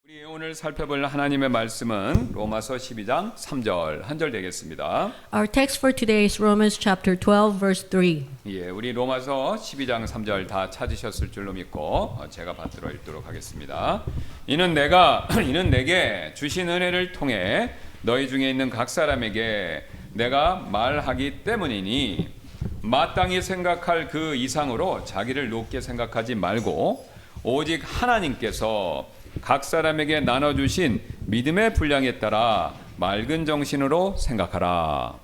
우리 오늘 살펴볼 하나님의 말씀은 로마서 12장 3절 한 절 되겠습니다. Our text for today is Romans chapter 12 verse 3. 예, 우리 로마서 12장 3절 다 찾으셨을 줄로 믿고 제가 받들어 읽도록 하겠습니다. 이는 내게 주신 은혜를 통해 너희 중에 있는 각 사람에게 내가 말하기 때문이니 마땅히 생각할 그 이상으로 자기를 높게 생각하지 말고 오직 하나님께서 각 사람에게 나눠주신 믿음의 분량에 따라 맑은 정신으로 생각하라.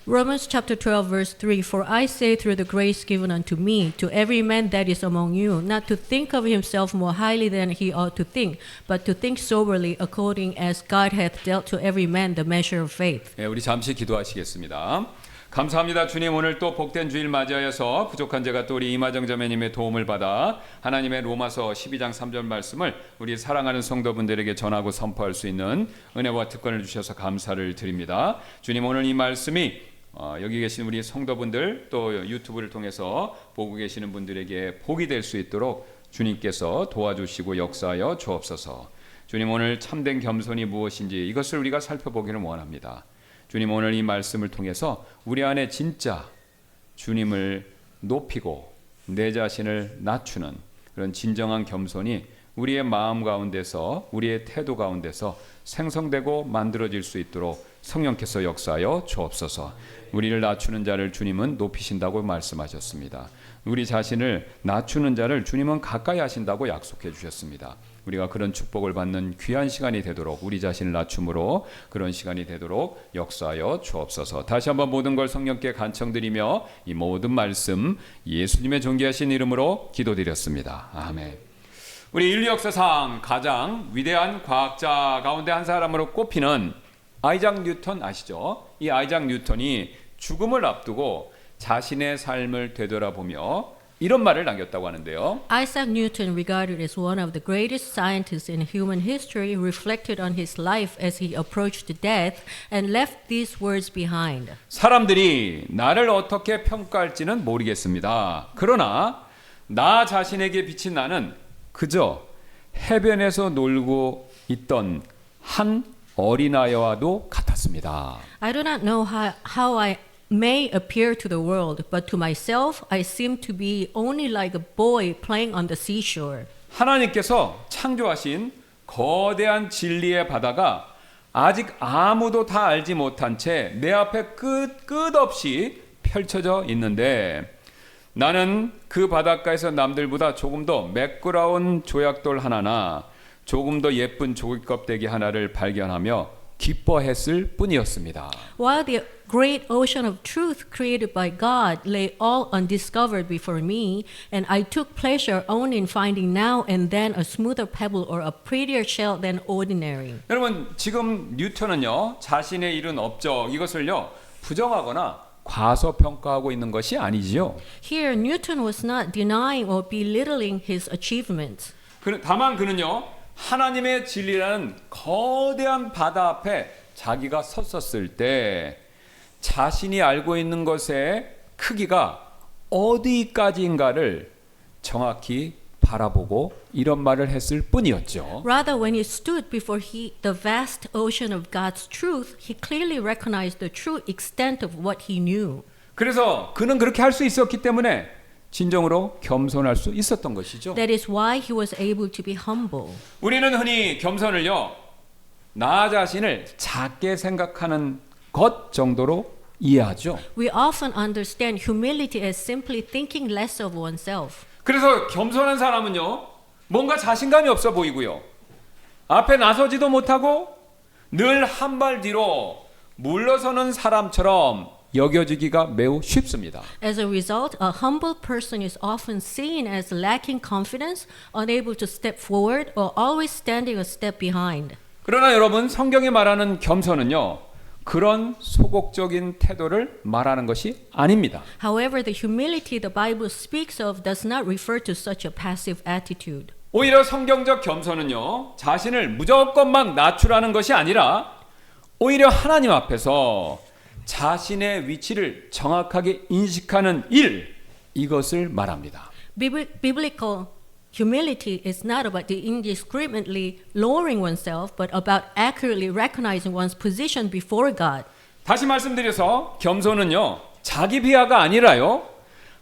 Romans chapter 12 verse 3. For I say through the grace given unto me, to every man that is among you, not to think of himself more highly than he ought to think, but to think soberly according as God hath dealt to every man the measure of faith. 예, 우리 잠시 기도하시겠습니다. 감사합니다. 주님, 오늘 또 복된 주일 맞이하여서 부족한 제가 또 우리 이마정 자매님의 도움을 받아 하나님의 로마서 12장 3절 말씀을 우리 사랑하는 성도분들에게 전하고 선포할 수 있는 은혜와 특권을 주셔서 감사를 드립니다. 주님, 오늘 이 말씀이 여기 계신 우리 성도분들 또 유튜브를 통해서 보고 계시는 분들에게 복이 될 수 있도록 주님께서 도와주시고 역사하여 주옵소서. 주님, 오늘 참된 겸손이 무엇인지 이것을 우리가 살펴보기를 원합니다. 주님, 오늘 이 말씀을 통해서 우리 안에 진짜 주님을 높이고 내 자신을 낮추는 그런 진정한 겸손이 우리의 마음 가운데서 우리의 태도 가운데서 생성되고 만들어질 수 있도록 성령께서 역사하여 주옵소서. 우리를 낮추는 자를 주님은 높이신다고 말씀하셨습니다. 우리 자신을 낮추는 자를 주님은 가까이 하신다고 약속해 주셨습니다. 우리가 그런 축복을 받는 귀한 시간이 되도록 우리 자신을 낮춤으로 그런 시간이 되도록 역사하여 주옵소서. 다시 한번 모든 걸 성령께 간청드리며 이 모든 말씀 예수님의 존귀하신 이름으로 기도드렸습니다. 아멘. 우리 인류 역사상 가장 위대한 과학자 가운데 한 사람으로 꼽히는 아이작 뉴턴 아시죠? 이 아이작 뉴턴이 죽음을 앞두고 자신의 삶을 되돌아보며 이런 말을 남겼다고 하는데요. Isaac Newton, regarded as one of the greatest scientists in human history, reflected on his life as he approached death and left these words behind. 사람들이 나를 어떻게 평가할지는 모르겠습니다. 그러나 나 자신에게 비친 나는 그저 해변에서 놀고 있던 한 어린아이와도 같았습니다. I do not know how I may appear to the world, but to myself I seem to be only like a boy playing on the seashore. 하나님께서 창조하신 거대한 진리의 바다가 아직 아무도 다 알지 못한 채 내 앞에 끝없이 펼쳐져 있는데 나는 그 바닷가에서 남들보다 조금 더 매끄러운 조약돌 하나나 조금 더 예쁜 조개 껍데기 하나를 발견하며 기뻐했을 뿐이었습니다. While the great ocean of truth created by God lay all undiscovered before me, and I took pleasure only in finding now and then a smoother pebble or a prettier shell than ordinary. 여러분, 지금 뉴턴은요 자신의 이룬 업적 이것을요 부정하거나 과소평가하고 있는 것이 아니지요. Here, Newton was not denying or belittling his achievements. 다만 그는요 하나님의 진리라는 거대한 바다 앞에 자기가 섰었을 때 자신이 알고 있는 것의 크기가 어디까지인가를 정확히 바라보고 이런 말을 했을 뿐이었죠. Rather, when he stood before the vast ocean of God's truth, he clearly recognized the true extent of what he knew. 그래서 그는 그렇게 할 수 있었기 때문에 진정으로 겸손할 수 있었던 것이죠. That is why he was able to be humble. 우리는 흔히 겸손을요 나 자신을 작게 생각하는 것 정도로 이해하죠. We often understand humility as simply thinking less of oneself. 그래서 겸손한 사람은요 뭔가 자신감이 없어 보이고요 앞에 나서지도 못하고 늘 한 발 뒤로 물러서는 사람처럼 여겨지기가 매우 쉽습니다. As a result, a humble person is often seen as lacking confidence, unable to step forward, or always standing a step behind. 그러나 여러분, 성경이 말하는 겸손은요 그런 소극적인 태도를 말하는 것이 아닙니다. However, the humility the Bible speaks of does not refer to such a passive attitude. 오히려 성경적 겸손은요 자신을 무조건 막 낮추라는 것이 아니라 오히려 하나님 앞에서 자신의 위치를 정확하게 인식하는 일, 이것을 말합니다. Biblical Humility is not about the indiscriminately lowering oneself, but about accurately recognizing one's position before God. 다시 말씀드려서 겸손은요 자기 비하가 아니라요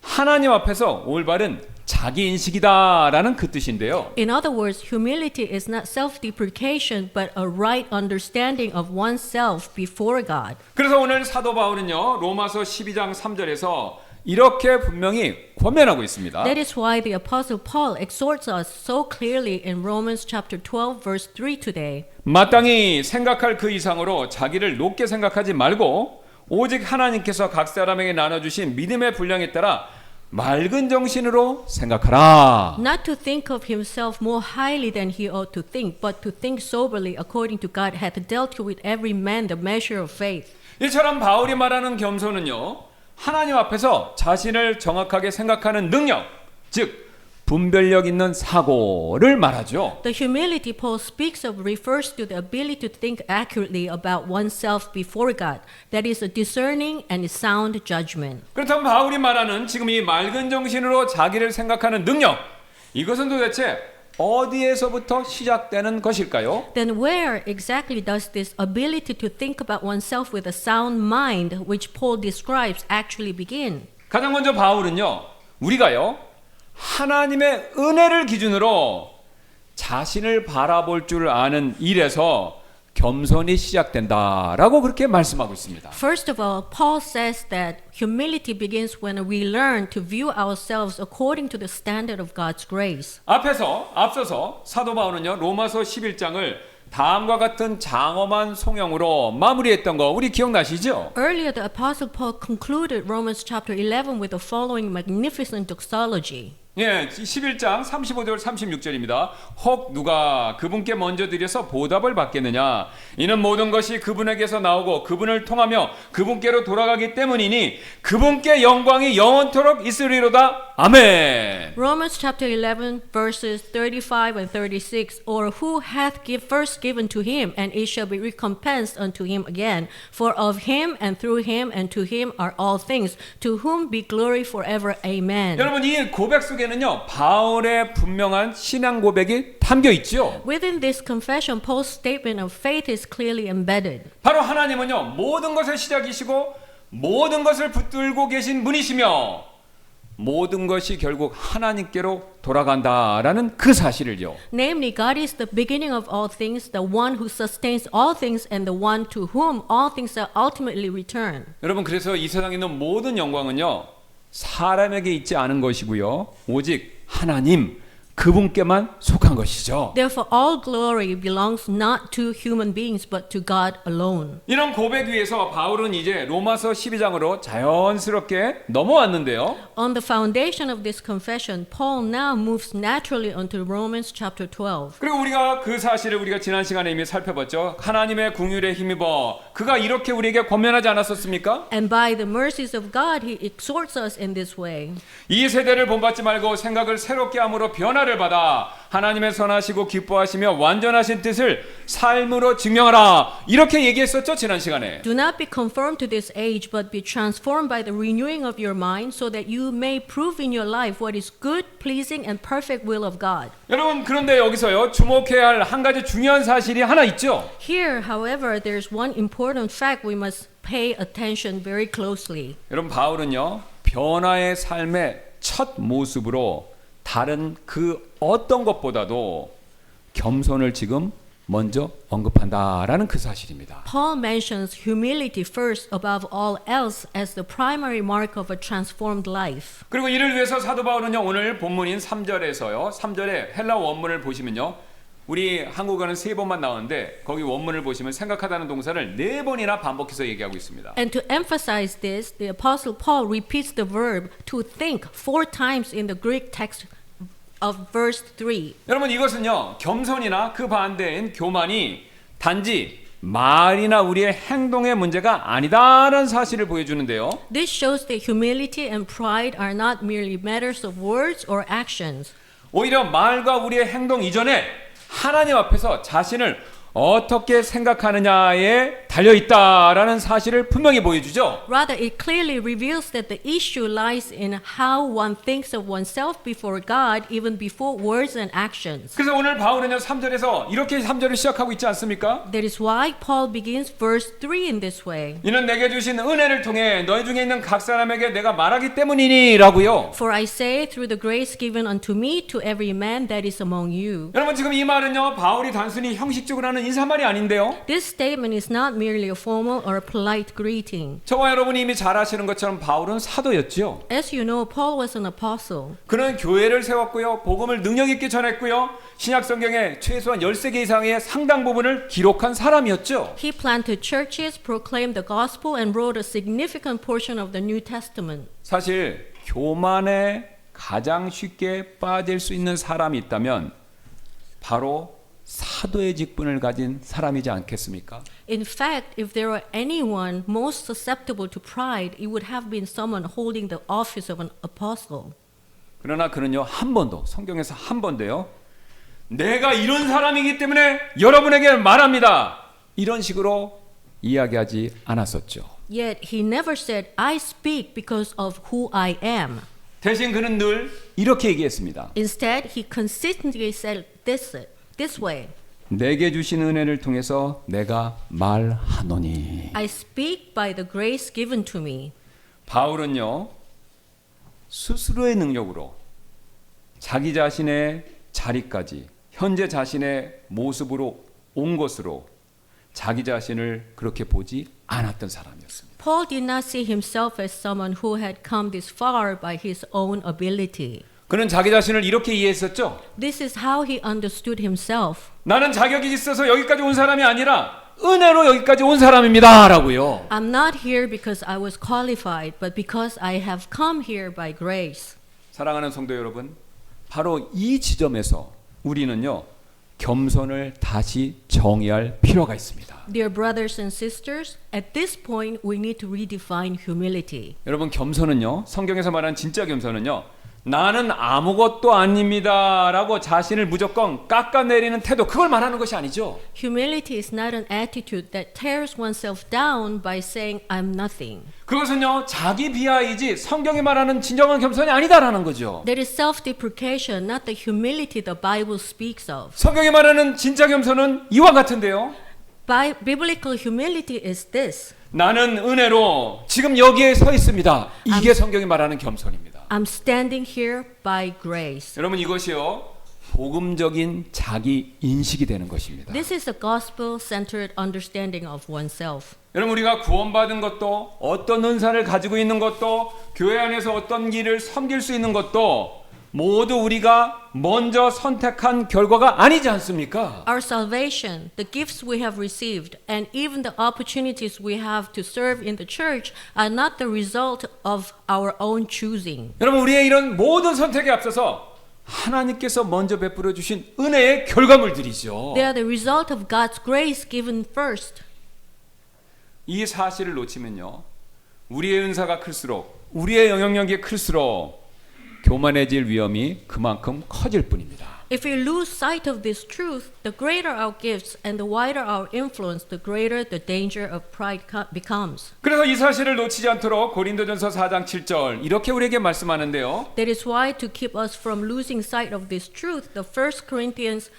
하나님 앞에서 올바른 자기 인식이다라는 그 뜻인데요. In other words, humility is not self-deprecation, but a right understanding of oneself before God. 그래서 오늘 사도 바울은요 로마서 12장 3절에서 이렇게 분명히 권면하고 있습니다. That is why the Apostle Paul exhorts us so clearly in Romans chapter 12, verse 3 today. 마땅히 생각할 그 이상으로 자기를 높게 생각하지 말고 오직 하나님께서 각 사람에게 나눠주신 믿음의 분량에 따라 맑은 정신으로 생각하라. Not to think of himself more highly than he ought to think, but to think soberly according to God hath dealt with every man the measure of faith. 이처럼 바울이 말하는 겸손은요 하나님 앞에서 자신을 정확하게 생각하는 능력, 즉 분별력 있는 사고를 말하죠. The humility Paul speaks of refers to the ability to think accurately about oneself before God. That is a discerning and sound judgment. 그렇다면 바울이 말하는 지금 이 맑은 정신으로 자기를 생각하는 능력, 이것은 도대체 어디에서부터 시작되는 것일까요? Then where exactly does this ability to think about oneself with a sound mind, which Paul describes, actually begin? 가장 먼저 바울은요, 우리가요, 하나님의 은혜를 기준으로 자신을 바라볼 줄 아는 일에서 겸손이 시작된다라고 그렇게 말씀하고 있습니다. First of all, Paul says that humility begins when we learn to view ourselves according to the standard of God's grace. 앞서서 사도 바울은요 로마서 11장을 다음과 같은 장엄한 송영으로 마무리했던 거 우리 기억나시죠? Earlier, the Apostle Paul concluded Romans chapter 11 with the following magnificent doxology. 예, 11장 35절 36절입니다. 혹 누가 그분께 먼저 드려서 보답을 받겠느냐? 이는 모든 것이 그분에게서 나오고 그분을 통하며 그분께로 돌아가기 때문이니 그분께 영광이 영원토록 있으리로다. 아멘. Romans chapter 11 verses 35 and 36. Or who hath first given to him, and it shall be recompensed unto him again. For of him and through him and to him are all things, to whom be glory forever. Amen. 여러분 이 고백 속에는요 바울의 분명한 신앙 고백이 담겨 있죠. Within this confession, Paul's statement of faith is clearly embedded. 바로 하나님은요 모든 것의 시작이시고 모든 것을 붙들고 계신 분이시며 모든 것이 결국 하나님께로 돌아간다라는 그 사실을요. Namely, God is the beginning of all things, the one who sustains all things, and the one to whom all things are ultimately returned. 여러분 그래서 이 세상에 있는 모든 영광은요 사람에게 있지 않은 것이고요 오직 하나님 그분께만 속한 것이죠. Therefore, all glory belongs not to human beings, but to God alone. 이런 고백 위에서 바울은 이제 로마서 12장으로 자연스럽게 넘어왔는데요. On the foundation of this confession, Paul now moves naturally onto Romans chapter 12. 그리고 우리가 그 사실을 우리가 지난 시간에 이미 살펴봤죠. 하나님의 긍휼에 힘입어 그가 이렇게 우리에게 권면하지 않았었습니까? And by the mercies of God, he exhorts us in this way. 이 세대를 본받지 말고 생각을 새롭게 함으로 변화를 받아 하나님의 선하시고 기뻐하시며 완전하신 뜻을 삶으로 증명하라. 이렇게 얘기했었죠 지난 시간에. Do not be conformed to this age, but be transformed by the renewing of your mind, so that you may prove in your life what is good, pleasing, and perfect will of God. 여러분 그런데 여기서요 주목해야 할 한 가지 중요한 사실이 하나 있죠. Here, however, there's one important fact we must pay attention very closely. 여러분 바울은요 변화의 삶의 첫 모습으로 다른 그 어떤 것보다도 겸손을 지금 먼저 언급한다라는 그 사실입니다. Paul mentions humility first above all else as the primary mark of a transformed life. 그리고 이를 위해서 사도 바울은요 오늘 본문인 3절에서요 3절에 헬라 원문을 보시면요 우리 한국어는 3번만 나오는데 거기 원문을 보시면 생각하다는 동사를 4번이나 반복해서 얘기하고 있습니다. And to emphasize this, the Apostle Paul repeats the verb to think 4 times in the Greek text of verse 3. 여러분 이것은요 겸손이나 그 반대인 교만이 단지 말이나 우리의 행동의 문제가 아니다라는 사실을 보여주는데요. This shows that humility and pride are not merely matters of words or actions. 오히려 말과 우리의 행동 이전에 하나님 앞에서 자신을 어떻게 생각하느냐에 달려 있다라는 사실을 분명히 보여주죠. Rather, it clearly reveals that the issue lies in how one thinks of oneself before God, even before words and actions. 그래서 오늘 바울은요 3절에서 이렇게 3절을 시작하고 있지 않습니까? That is why Paul begins verse 3 in this way. 이는 내게 주신 은혜를 통해 너희 중에 있는 각 사람에게 내가 말하기 때문이니라고요. For I say, through the grace given unto me, to every man that is among you. 여러분 지금 이 말은요 바울이 단순히 형식적으로 하는 인사말이 아닌데요. This statement is not merely a formal or a polite greeting. 저와 여러분이 이미 잘 아시는 것처럼 바울은 사도였죠. As you know, Paul was an apostle. 그는 교회를 세웠고요. 복음을 능력 있게 전했고요. 신약 성경의 최소한 13개 이상의 상당 부분을 기록한 사람이었죠. He planted churches, proclaimed the gospel, and wrote a significant portion of the New Testament. 사실 교만에 가장 쉽게 빠질 수 있는 사람이 있다면 바로 사도의 직분을 가진 사람이지 않겠습니까? In fact, if there were anyone most susceptible to pride, it would have been someone holding the office of an apostle. 그러나 그는요 한 번도 성경에서 한 번도요 내가 이런 사람이기 때문에 여러분에게 말합니다 이런 식으로 이야기하지 않았었죠. Yet he never said, I speak because of who I am. 대신 그는 늘 이렇게 얘기했습니다. Instead, he consistently said this way. 내게 주신 은혜를 통해서 내가 말하노니. I speak by the grace given to me. 바울은요 스스로의 능력으로 자기 자신의 자리까지 현재 자신의 모습으로 온 것으로 자기 자신을 그렇게 보지 않았던 사람이었습니다. Paul did not see himself as someone who had come this far by his own ability. 그는 자기 자신을 이렇게 이해했었죠. This is how he understood himself. 나는 자격이 있어서 여기까지 온 사람이 아니라 은혜로 여기까지 온 사람입니다 라고요. I'm not here because I was qualified, but because I have come here by grace. 사랑하는 성도 여러분, 바로 이 지점에서 우리는요 겸손을 다시 정의할 필요가 있습니다. Dear brothers and sisters, at this point we need to redefine humility. 여러분 겸손은요 성경에서 말하는 진짜 겸손은요 나는 아무것도 아닙니다라고 자신을 무조건 깎아내리는 태도 그걸 말하는 것이 아니죠. Humility is not an attitude that tears oneself down by saying I'm nothing. 그것은요 자기 비하이지 성경이 말하는 진정한 겸손이 아니다라는 거죠. That is self-deprecation, not the humility the Bible speaks of. 성경이 말하는 진짜 겸손은 이와 같은데요. Biblical humility is this. 나는 은혜로 지금 여기에 서 있습니다. 이게 성경이 말하는 겸손입니다. I'm standing here by grace. 여러분 이것이요 복음적인 자기 인식이 되는 것입니다. This is a gospel-centered understanding of oneself. 여러분 우리가 구원받은 것도 어떤 은사를 가지고 있는 것도 교회 안에서 어떤 길을 섬길 수 있는 것도 모두 우리가 먼저 선택한 결과가 아니지 않습니까? Our salvation, the gifts we have received, and even the opportunities we have to serve in the church are not the result of our own choosing. 여러분 우리의 이런 모든 선택에 앞서서 하나님께서 먼저 베풀어 주신 은혜의 결과물들이죠. They are the result of God's grace given first. 이 사실을 놓치면요. 우리의 은사가 클수록 우리의 영향력이 클수록 교만해질 위험이 그만큼 커질 뿐입니다. If we lose sight of this truth, the greater our gifts and the wider our influence, the greater the danger of pride becomes. 그래서 이 사실을 놓치지 않도록 고린도전서 4장 7절 이렇게 우리에게 말씀하는데요. That is why to keep us from losing sight of this truth, the 1 Corinthians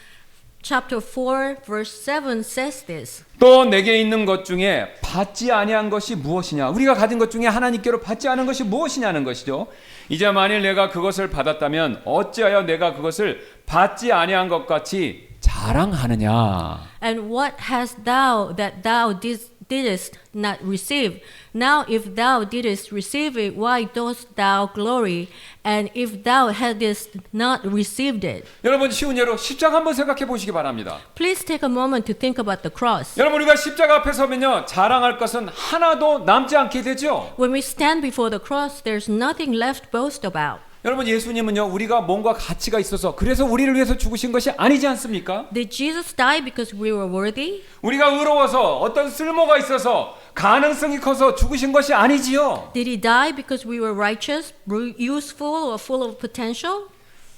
chapter 4 verse 7 says this. 또 내게 있는 것 중에 받지 아니한 것이 무엇이냐? 우리가 가진 것 중에 하나님께로 받지 않은 것이 무엇이냐는 것이죠. 이제 만일 내가 그것을 받았다면 어찌하여 내가 그것을 받지 아니한 것 같이 자랑하느냐? And what hast thou that thou didst not receive? Now if thou didst receive it, why dost thou glory? And if thou hadst not received it? 여러분 쉬운 예로 십자가 한번 생각해 보시기 바랍니다. Please take a moment to think about the cross. 여러분 우리가 십자가 앞에 서면요 자랑할 것은 하나도 남지 않게 되죠. When we stand before the cross, there's nothing left to boast about. 여러분 예수님은요 우리가 뭔가 가치가 있어서 그래서 우리를 위해서 죽으신 것이 아니지 않습니까? Did Jesus die because we were worthy? 우리가 의로워서 어떤 쓸모가 있어서 가능성이 커서 죽으신 것이 아니지요. Did he die because we were righteous, useful, or full of potential?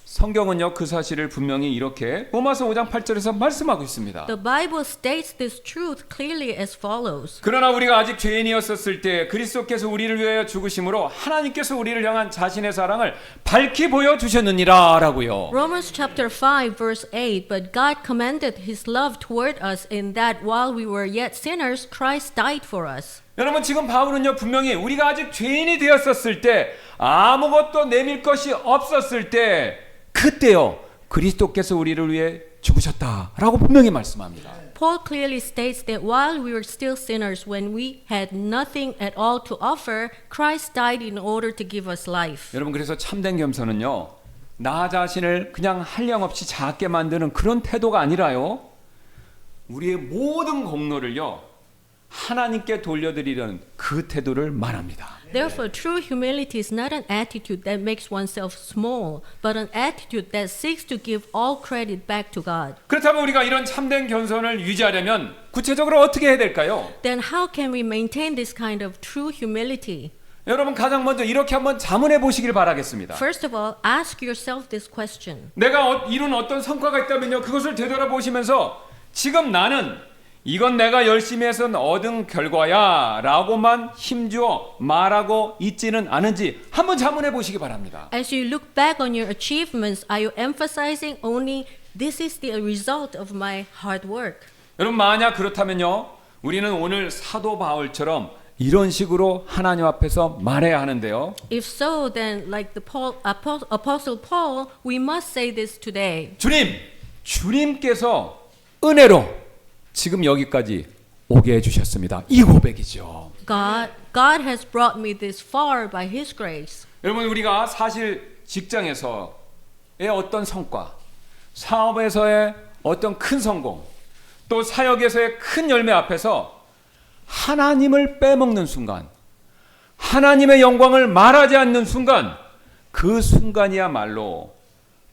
성경은요 그 사실을 분명히 이렇게 로마서 5장 8절에서 말씀하고 있습니다. The Bible states this truth clearly as follows. 그러나 우리가 아직 죄인이었었을 때 그리스도께서 우리를 위하여 죽으심으로 하나님께서 우리를 향한 자신의 사랑을 밝히 보여주셨느니라 라고요. Romans chapter 5 verse 8, but God commended his love toward us in that while we were yet sinners, Christ died for us. 여러분 지금 바울은요 분명히 우리가 아직 죄인이 되었었을 때 아무것도 내밀 것이 없었을 때 그때요 그리스도께서 우리를 위해 죽으셨다라고 분명히 말씀합니다. Paul clearly states that while we were still sinners, when we had nothing at all to offer, Christ died in order to give us life. 여러분 그래서 참된 겸손은요 나 자신을 그냥 한량없이 작게 만드는 그런 태도가 아니라요 우리의 모든 공로를요 하나님께 돌려드리려는 그 태도를 말합니다. Therefore, true humility is not an attitude that makes oneself small, but an attitude that seeks to give all credit back to God. 그렇다면 우리가 이런 참된 겸손을 유지하려면 구체적으로 어떻게 해야 될까요? Then how can we maintain this kind of true humility? 여러분 가장 먼저 이렇게 한번 자문해 보시길 바라겠습니다. First of all, ask yourself this question. 내가 이룬 어떤 성과가 있다면요 그것을 되돌아보시면서 지금 나는 이건 내가 열심히 해서 얻은 결과야 라고만 힘주어 말하고 있지는 않은지 한번 자문해 보시기 바랍니다. As you look back on your achievements, are you emphasizing only this is the result of my hard work? 여러분 만약 그렇다면요 우리는 오늘 사도 바울처럼 이런 식으로 하나님 앞에서 말해야 하는데요. If so, then like the Apostle Paul, we must say this today. 주님께서 은혜로 지금 여기까지 오게 해주셨습니다. 이 고백이죠. God has brought me this far by His grace. 여러분 우리가 사실 직장에서의 어떤 성과, 사업에서의 어떤 큰 성공, 또 사역에서의 큰 열매 앞에서 하나님을 빼먹는 순간, 하나님의 영광을 말하지 않는 순간, 그 순간이야말로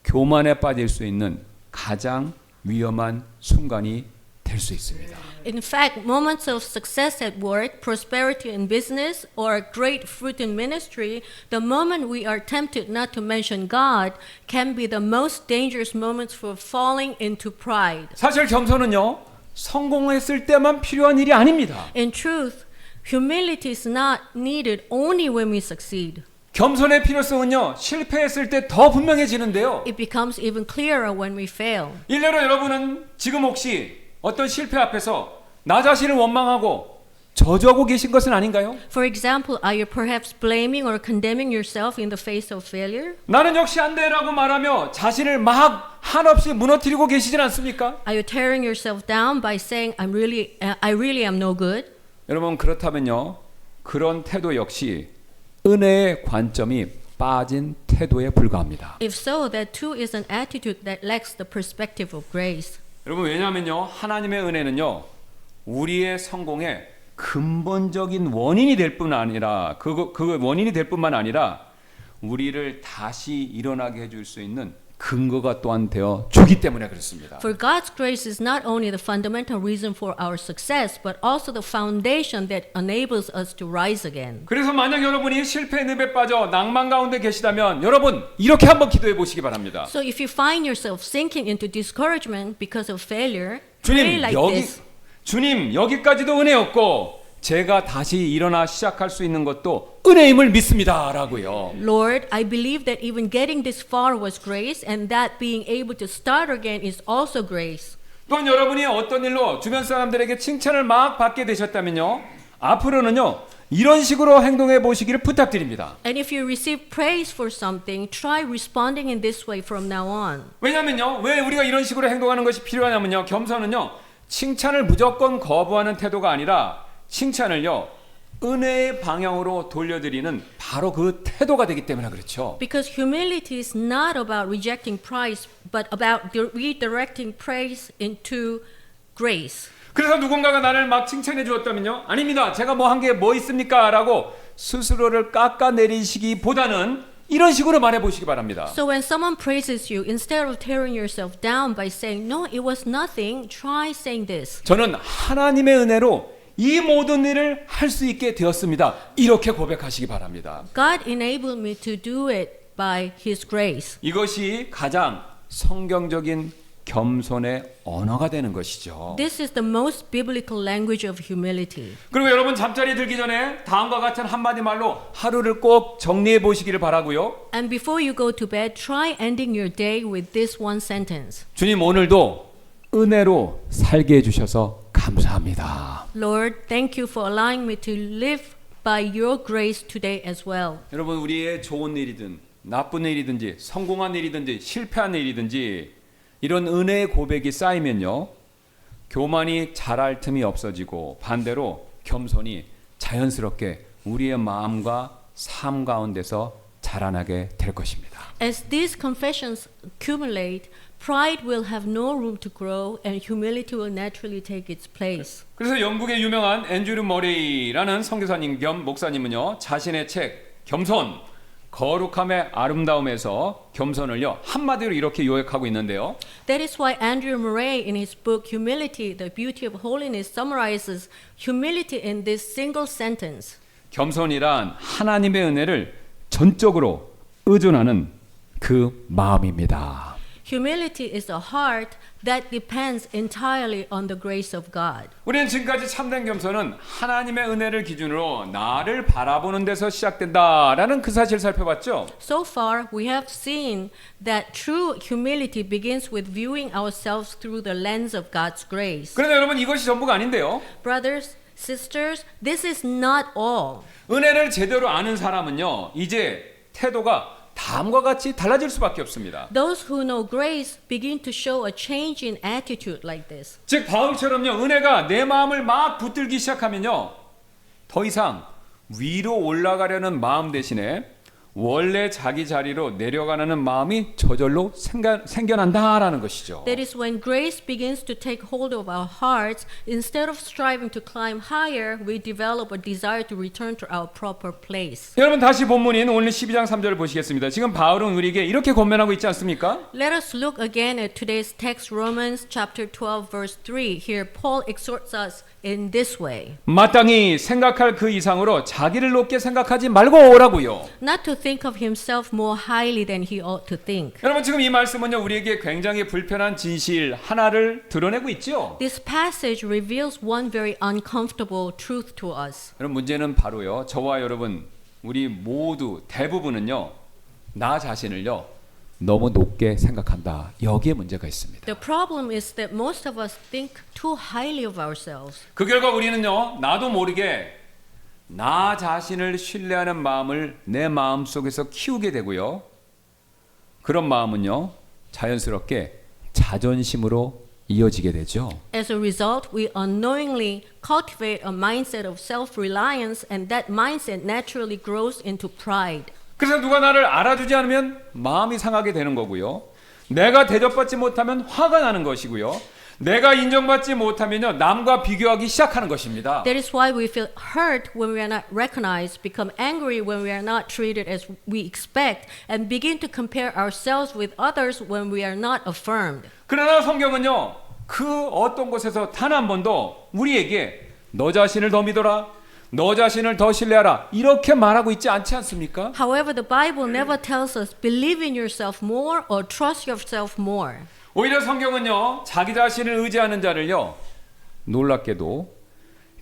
교만에 빠질 수 있는 가장 위험한 순간이 될 수 있습니다. In fact, moments of success at work, prosperity in business, or great fruit in ministry, the moment we are tempted not to mention God can be the most dangerous moments for falling into pride. 사실 겸손은요, 성공했을 때만 필요한 일이 아닙니다. In truth, humility is not needed only when we succeed. 겸손의 필요성은요, 실패했을 때 더 분명해지는데요. It becomes even clearer when we fail. 일례로 여러분은 지금 혹시 어떤 실패 앞에서 나 자신을 원망하고 저주하고 계신 것은 아닌가요? For example, are you perhaps blaming or condemning yourself in the face of failure? 나는 역시 안 돼라고 말하며 자신을 막 한없이 무너뜨리고 계시진 않습니까? Are you tearing yourself down by saying I really am no good? 여러분 그렇다면요, 그런 태도 역시 은혜의 관점이 빠진 태도에 불과합니다. If so, that too is an attitude that lacks the perspective of grace. 여러분 왜냐하면요, 하나님의 은혜는요, 우리의 성공의 근본적인 원인이 될 뿐 아니라 그 원인이 될 뿐만 아니라 우리를 다시 일어나게 해줄 수 있는 근거가 또한 되어 주기 때문에 그렇습니다. For God's grace is not only the fundamental reason for our success, but also the foundation that enables us to rise again. 그래서 만약 여러분이 실패의 늪에 빠져 낭만 가운데 계시다면 여러분 이렇게 한번 기도해 보시기 바랍니다. So if you find yourself sinking into discouragement because of failure, pray like this. 주님 여기까지도 은혜였고 제가 다시 일어나 시작할 수 있는 것도 은혜임을 믿습니다라고요. Lord, I believe that even getting this far was grace, and that being able to start again is also grace. 또한 여러분이 어떤 일로 주변 사람들에게 칭찬을 막 받게 되셨다면요, 앞으로는요 이런 식으로 행동해 보시기를 부탁드립니다. And if you receive praise for something, try responding in this way from now on. 왜냐면요, 왜 우리가 이런 식으로 행동하는 것이 필요하냐면요, 겸손은요 칭찬을 무조건 거부하는 태도가 아니라 칭찬을요 은혜의 방향으로 돌려드리는 바로 그 태도가 되기 때문에 그렇죠. Because humility is not about rejecting praise, but about redirecting praise into grace. 그래서 누군가가 나를 막 칭찬해 주었다면요, 아닙니다, 제가 뭐 한 게 뭐 있습니까? 라고 스스로를 깎아내리시기보다는 이런 식으로 말해 보시기 바랍니다. So when someone praises you, instead of tearing yourself down by saying, no, it was nothing, try saying this. 저는 하나님의 은혜로 이 모든 일을 할 수 있게 되었습니다. 이렇게 고백하시기 바랍니다. God enabled me to do it by His grace. 이것이 가장 성경적인 겸손의 언어가 되는 것이죠. This is the most biblical language of humility. 그리고 여러분 잠자리에 들기 전에 다음과 같은 한마디 말로 하루를 꼭 정리해 보시기를 바라고요. And before you go to bed, try ending your day with this one sentence. 주님 오늘도 은혜로 살게 해주셔서 감사합니다. Lord, thank you for allowing me to live by your grace today as well. 여러분 우리의 좋은 일이든 나쁜 일이든지 성공한 일이든지 실패한 일이든지 이런 은혜의 고백이 쌓이면요 교만이 자랄 틈이 없어지고 반대로 겸손이 자연스럽게 우리의 마음과 삶 가운데서 자라나게 될 것입니다. As these confessions accumulate, pride will have no room to grow and humility will naturally take its place. 그래서 영국의 유명한 앤드류 머레이라는 선교사님 겸 목사님은요 자신의 책 겸손 거룩함의 아름다움에서 겸손을요 한마디로 이렇게 요약하고 있는데요. That is why Andrew Murray in his book Humility, The Beauty of Holiness summarizes humility in this single sentence. 겸손이란 하나님의 은혜를 전적으로 의존하는 그 마음입니다. Humility is a heart that depends entirely on the grace of God. 우리는 지금까지 참된 겸손은 하나님의 은혜를 기준으로 나를 바라보는 데서 시작된다라는 그 사실을 살펴봤죠. So far, we have seen that true humility begins with viewing ourselves through the lens of God's grace. 그런데 여러분 이것이 전부가 아닌데요. Brothers, sisters, this is not all. 은혜를 제대로 아는 사람은요. 이제 태도가 다음과 같이 달라질 수밖에 없습니다. Those who know grace begin to show a change in attitude like this. 즉 바울처럼요. 은혜가 내 마음을 막 붙들기 시작하면요. 더 이상 위로 올라가려는 마음 대신에 원래 자기 자리로 내려가는 마음이 저절로 생겨난다라는 것이죠. That is when grace begins to take hold of our hearts. Instead of striving to climb higher, we develop a desire to return to our proper place. 여러분 다시 본문인 오늘 12장 3절을 보시겠습니다. 지금 바울은 우리에게 이렇게 권면하고 있지 않습니까? Let us look again at today's text, Romans chapter 12, verse 3. Here, Paul exhorts us in this way. 마땅히 생각할 그 이상으로 자기를 높게 생각하지 말고 오라고요. Not to think of himself more highly than he ought to think. 여러분 지금 이 말씀은요 우리에게 굉장히 불편한 진실 하나를 드러내고 있죠. This passage reveals one very uncomfortable truth to us. 여러분 문제는 바로요 저와 여러분 우리 모두 대부분은요 나 자신을요 너무 높게 생각한다. 여기에 문제가 있습니다. The problem is that most of us think too highly of ourselves. 그 결과 우리는요 나도 모르게 나 자신을 신뢰하는 마음을 내 마음 속에서 키우게 되고요. 그런 마음은요 자연스럽게 자존심으로 이어지게 되죠. As a result, we unknowingly cultivate a mindset of self-reliance, and that mindset naturally grows into pride. 그래서 누가 나를 알아주지 않으면 마음이 상하게 되는 거고요. 내가 대접받지 못하면 화가 나는 것이고요. 내가 인정받지 못하면요 남과 비교하기 시작하는 것입니다. That is why we feel hurt when we are not recognized, become angry when we are not treated as we expect, and begin to compare ourselves with others when we are not affirmed. 그러나 성경은요 그 어떤 곳에서 단 한 번도 우리에게 너 자신을 더 믿어라, 너 자신을 더 신뢰하라 이렇게 말하고 있지 않지 않습니까? However, the Bible never tells us believe in yourself more or trust yourself more. 오히려 성경은요 자기 자신을 의지하는 자를요 놀랍게도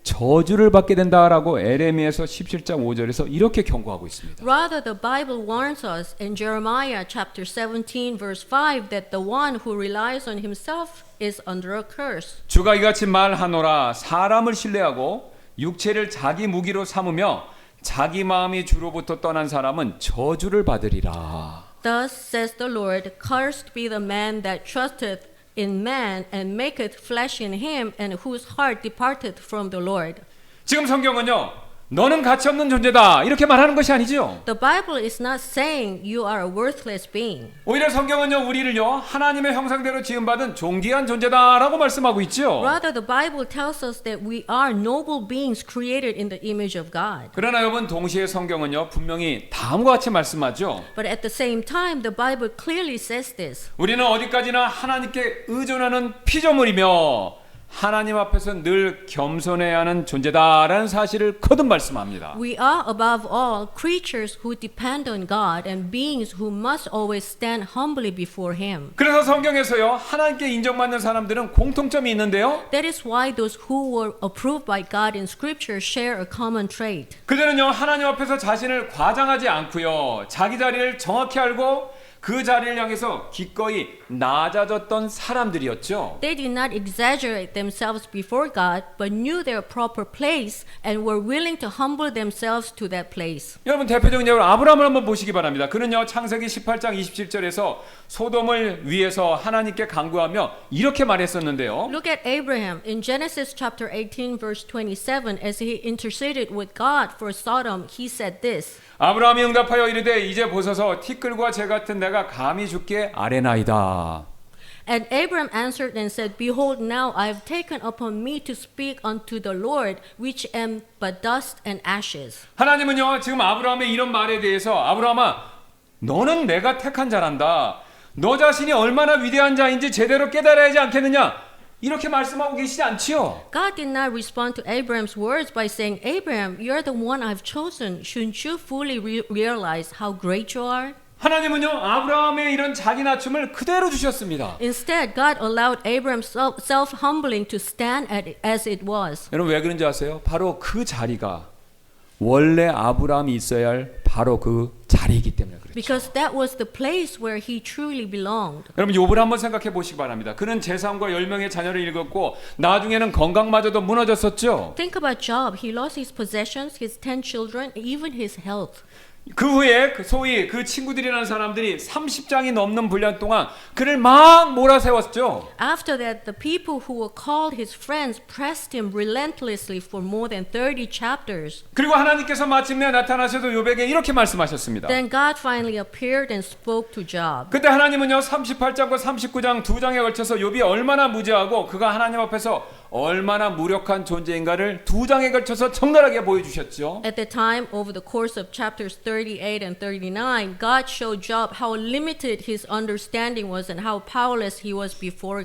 저주를 받게 된다라고 에레미야서 17장 5절에서 이렇게 경고하고 있습니다. Rather, the Bible warns us in Jeremiah chapter 17 verse 5 that the one who relies on himself is under a curse. 주가 이같이 말하노라 사람을 신뢰하고 육체를 자기 무기로 삼으며 자기 마음이 주로부터 떠난 사람은 저주를 받으리라. Thus says the Lord, cursed be the man that trusteth in man and maketh flesh in him, and whose heart departeth from the Lord. 지금 성경은요 너는 가치 없는 존재다 이렇게 말하는 것이 아니죠. The Bible is not saying you are a worthless being. 오히려 성경은요 우리를요 하나님의 형상대로 지음받은 존귀한 존재다라고 말씀하고 있죠. Rather, the Bible tells us that we are noble beings created in the image of God. 그러나 여러분 동시에 성경은요 분명히 다음과 같이 말씀하죠. But at the same time, the Bible clearly says this. 우리는 어디까지나 하나님께 의존하는 피조물이며 하나님 앞에서 늘 겸손해야 하는 존재다라는 사실을 거듭 말씀합니다. We are above all creatures who depend on God and beings who must always stand humbly before Him. 그래서 성경에서요, 하나님께 인정받는 사람들은 공통점이 있는데요. That is why those who were approved by God in Scripture share a common trait. 그들은요, 하나님 앞에서 자신을 과장하지 않고요, 자기 자리를 정확히 알고 그 자리를 향해서 기꺼이 낮아졌던 사람들이었죠. They did not exaggerate themselves before God, but knew their proper place and were willing to humble themselves to that place. 여러분, 대표적인 예로 아브라함을 한번 보시기 바랍니다. 그는요, 창세기 18장 27절에서 소돔을 위해서 하나님께 간구하며 이렇게 말했었는데요. Look at Abraham in Genesis chapter 18 verse 27. As he interceded with God for Sodom, he said this. 아브라함이 응답하여 이르되 이제 보소서 티끌과 재 같은 내가 감히 주께 아뢰나이다. And Abram answered and said, Behold, now I have taken upon me to speak unto the Lord, which am but dust and ashes. 하나님은요, 지금 아브라함의 이런 말에 대해서 아브라함아, 너는 내가 택한 자란다. 너 자신이 얼마나 위대한 자인지 제대로 깨달아야 하지 않겠느냐? 이렇게 말씀하고 계시지 않지요? God did not respond to Abraham's words by saying, Abraham, you're the one I've chosen. Shouldn't you fully realize how great you are? 하나님은요, 아브라함의 이런 자기 낮춤을 그대로 주셨습니다. Instead, God allowed Abraham's self-humbling to stand as it was. 여러분, 왜 그런지 아세요? 바로 그 자리가 원래 아브라함이 있어야 할 바로 그 자리이기 때문에 그렇죠. Because that was the place where he truly belonged. 여러분, 욥을 한번 생각해 보시기 바랍니다. 그는 재산과 10명의 자녀를 잃었고 나중에는 건강마저도 무너졌었죠. Think about Job. He lost his possessions, his 10 children, even his health. 그 후에 소위 그 친구들이라는 사람들이 30장이 넘는 분량 동안 그를 막 몰아세웠죠. After that, the people who were called his friends pressed him relentlessly for more than 30 chapters. 그리고 하나님께서 마침내 나타나셔서 욥에게 이렇게 말씀하셨습니다. Then God finally appeared and spoke to Job. 그때 하나님은요, 38장과 39장 두 장에 걸쳐서 욥이 얼마나 무죄하고 그가 하나님 앞에서 얼마나 무력한 존재인가를 두 장에 걸쳐서 적나라하게 보여주셨죠. At the time, over the course of chapters 38 and 39, God showed Job how limited his understanding was and how powerless he was before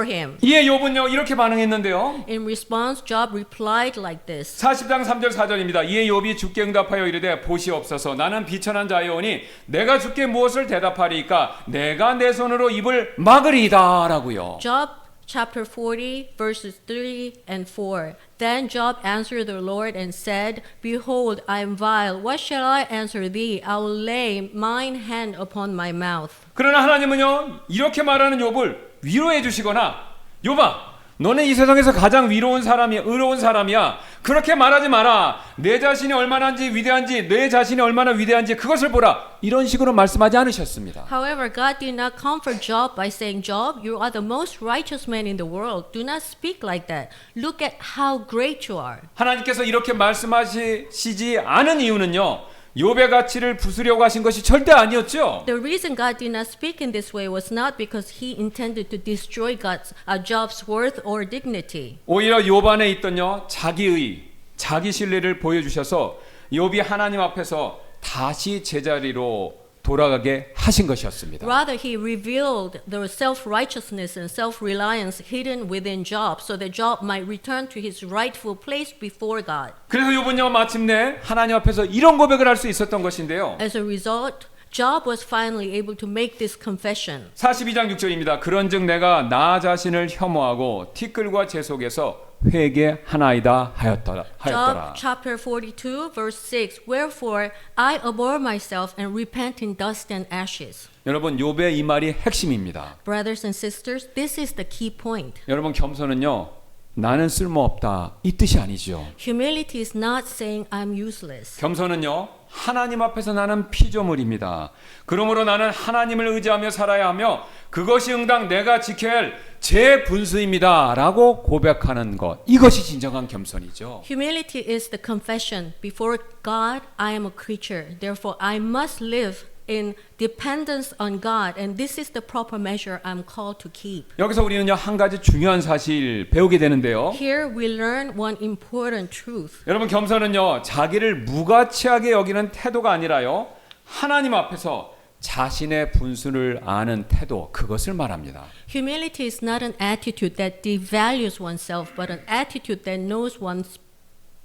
him. 이에 욥은요, 이렇게 반응했는데요. In response, Job replied like this. 40장 3절 4절입니다. 이에 욥이 주께 응답하여 이르되 보시옵소서 나는 비천한 자여오니 내가 주께 무엇을 대답하리이까 내가 내 손으로 입을 막으리이다 라고요. Job chapter 40 verses 3 and 4. Then Job answered the Lord and said, Behold, I am vile. What shall I answer thee? I will lay mine hand upon my mouth. 그러나 하나님은요, 이렇게 말하는 욥을 위로해 주시거나 욥아, 너는 이 세상에서 가장 의로운 사람이야. 그렇게 말하지 마라. 내 자신이 얼마나 위대한지, 내 자신이 얼마나 위대한지 그것을 보라. 이런 식으로 말씀하지 않으셨습니다. However, God did not comfort Job by saying, Job, you are the most righteous man in the world. Do not speak like that. Look at how great you are. 하나님께서 이렇게 말씀하시지 않은 이유는요, 욥의 가치를 부수려고 하신 것이 절대 아니었죠. The reason God did not speak in this way was not because he intended to destroy Job's worth or dignity. 오히려 욥 안에 있던요, 자기의, 자기 신뢰를 보여주셔서 욥이 하나님 앞에서 다시 제자리로 돌아가게 하신 것이었습니다. Rather, he revealed the self-righteousness and self-reliance hidden within Job so that Job might return to his rightful place before God. 그래서 욥은요, 마침내 하나님 앞에서 이런 고백을 할 수 있었던 것인데요. As a result, Job was finally able to make this confession. 42장 6절입니다. 그런즉 내가 나 자신을 혐오하고 티끌과 재 속에서 회개하나이다 하였더라. Job chapter 42 verse 6. Wherefore I abhor myself and repent in dust and ashes. 여러분, 욥의 이 말이 핵심입니다. Brothers and sisters, this is the key point. 여러분, 겸손은요, 나는 쓸모없다 이 뜻이 아니죠. Humility is not saying I'm useless. 겸손은요, 하나님 앞에서 나는 피조물입니다. 그러므로 나는 하나님을 의지하며 살아야 하며 그것이 응당 내가 지켜야 할 제 분수입니다 라고 고백하는 것, 이것이 진정한 겸손이죠. Humility is the confession. Before God, I am a creature. Therefore, I must live in dependence on God, and this is the proper measure I'm called to keep. 여기서 우리는요, 한 가지 중요한 사실 배우게 되는데요. Here we learn one important truth. 여러분, 겸손은요, 자기를 무가치하게 여기는 태도가 아니라요, 하나님 앞에서 자신의 분수를 아는 태도, 그것을 말합니다. Humility is not an attitude that devalues oneself, but an attitude that knows one's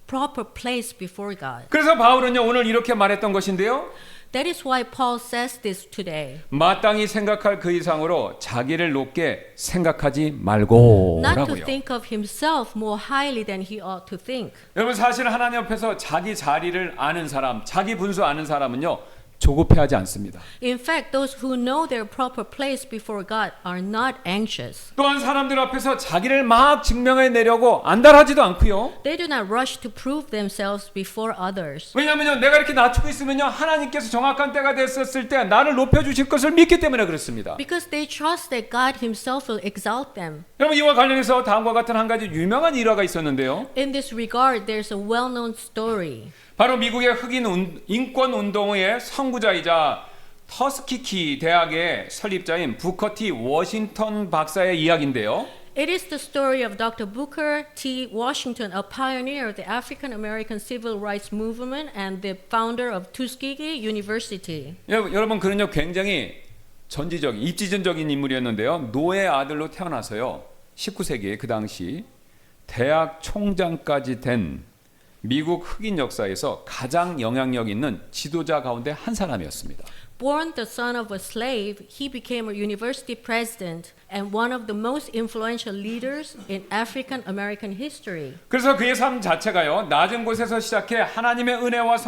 proper place before God. 그래서 바울은요 오늘 이렇게 말했던 것인데요. That is why Paul says this today. 마땅히 생각할 그 이상으로 자기를 높게 생각하지 Not to 말고라고요. think of himself more highly than he ought to think. 여러분 사실 하나님 앞에서 자기 자리를 아는 사람, 자기 분수 아는 사람은요 조급해하지 않습니다. In fact, those who know their proper place before God are not anxious. 또한 사람들 앞에서 자기를 막 증명해 내려고 안달하지도 않고요. They do not rush to prove themselves before others. 왜냐하면요 내가 이렇게 낮추고 있으면요 하나님께서 정확한 때가 됐었을 때 나를 높여주실 것을 믿기 때문에 그렇습니다. Because they trust that God himself will exalt them. 여러분 이와 관련해서 다음과 같은 한 가지 유명한 일화가 있었는데요. In this regard, there's a well-known story. 바로 미국의 흑인 인권 운동의 선구자이자 터스키키 대학의 설립자인 부커 T 워싱턴 박사의 이야기인데요. It is the story of Dr. Booker T. Washington, a pioneer of the African American civil rights movement and the founder of Tuskegee University. 여러분 그는요 굉장히 전지적인 입지전적인 인물이었는데요. 노예 아들로 태어나서요. 19세기에 그 당시 대학 총장까지 된 미국 흑인 역사에서 가장 영향력 있는 지도자 가운데 한 사람이었습니다. Born the son of a slave, he became a university president and one of the most influential leaders in African American history. 그래서 그의 삶 자체가요. 낮은 곳에서 시작해 하나님의 은혜와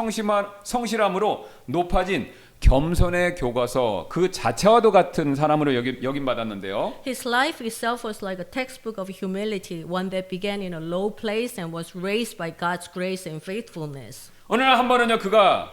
성실함으로 높아진 겸손의 교과서 그 자체와도 같은 사람으로 여김 받았는데요. His life itself was like a textbook of humility, one that began in a low place and was raised by God's grace and faithfulness. 어느 날 한 번은요 그가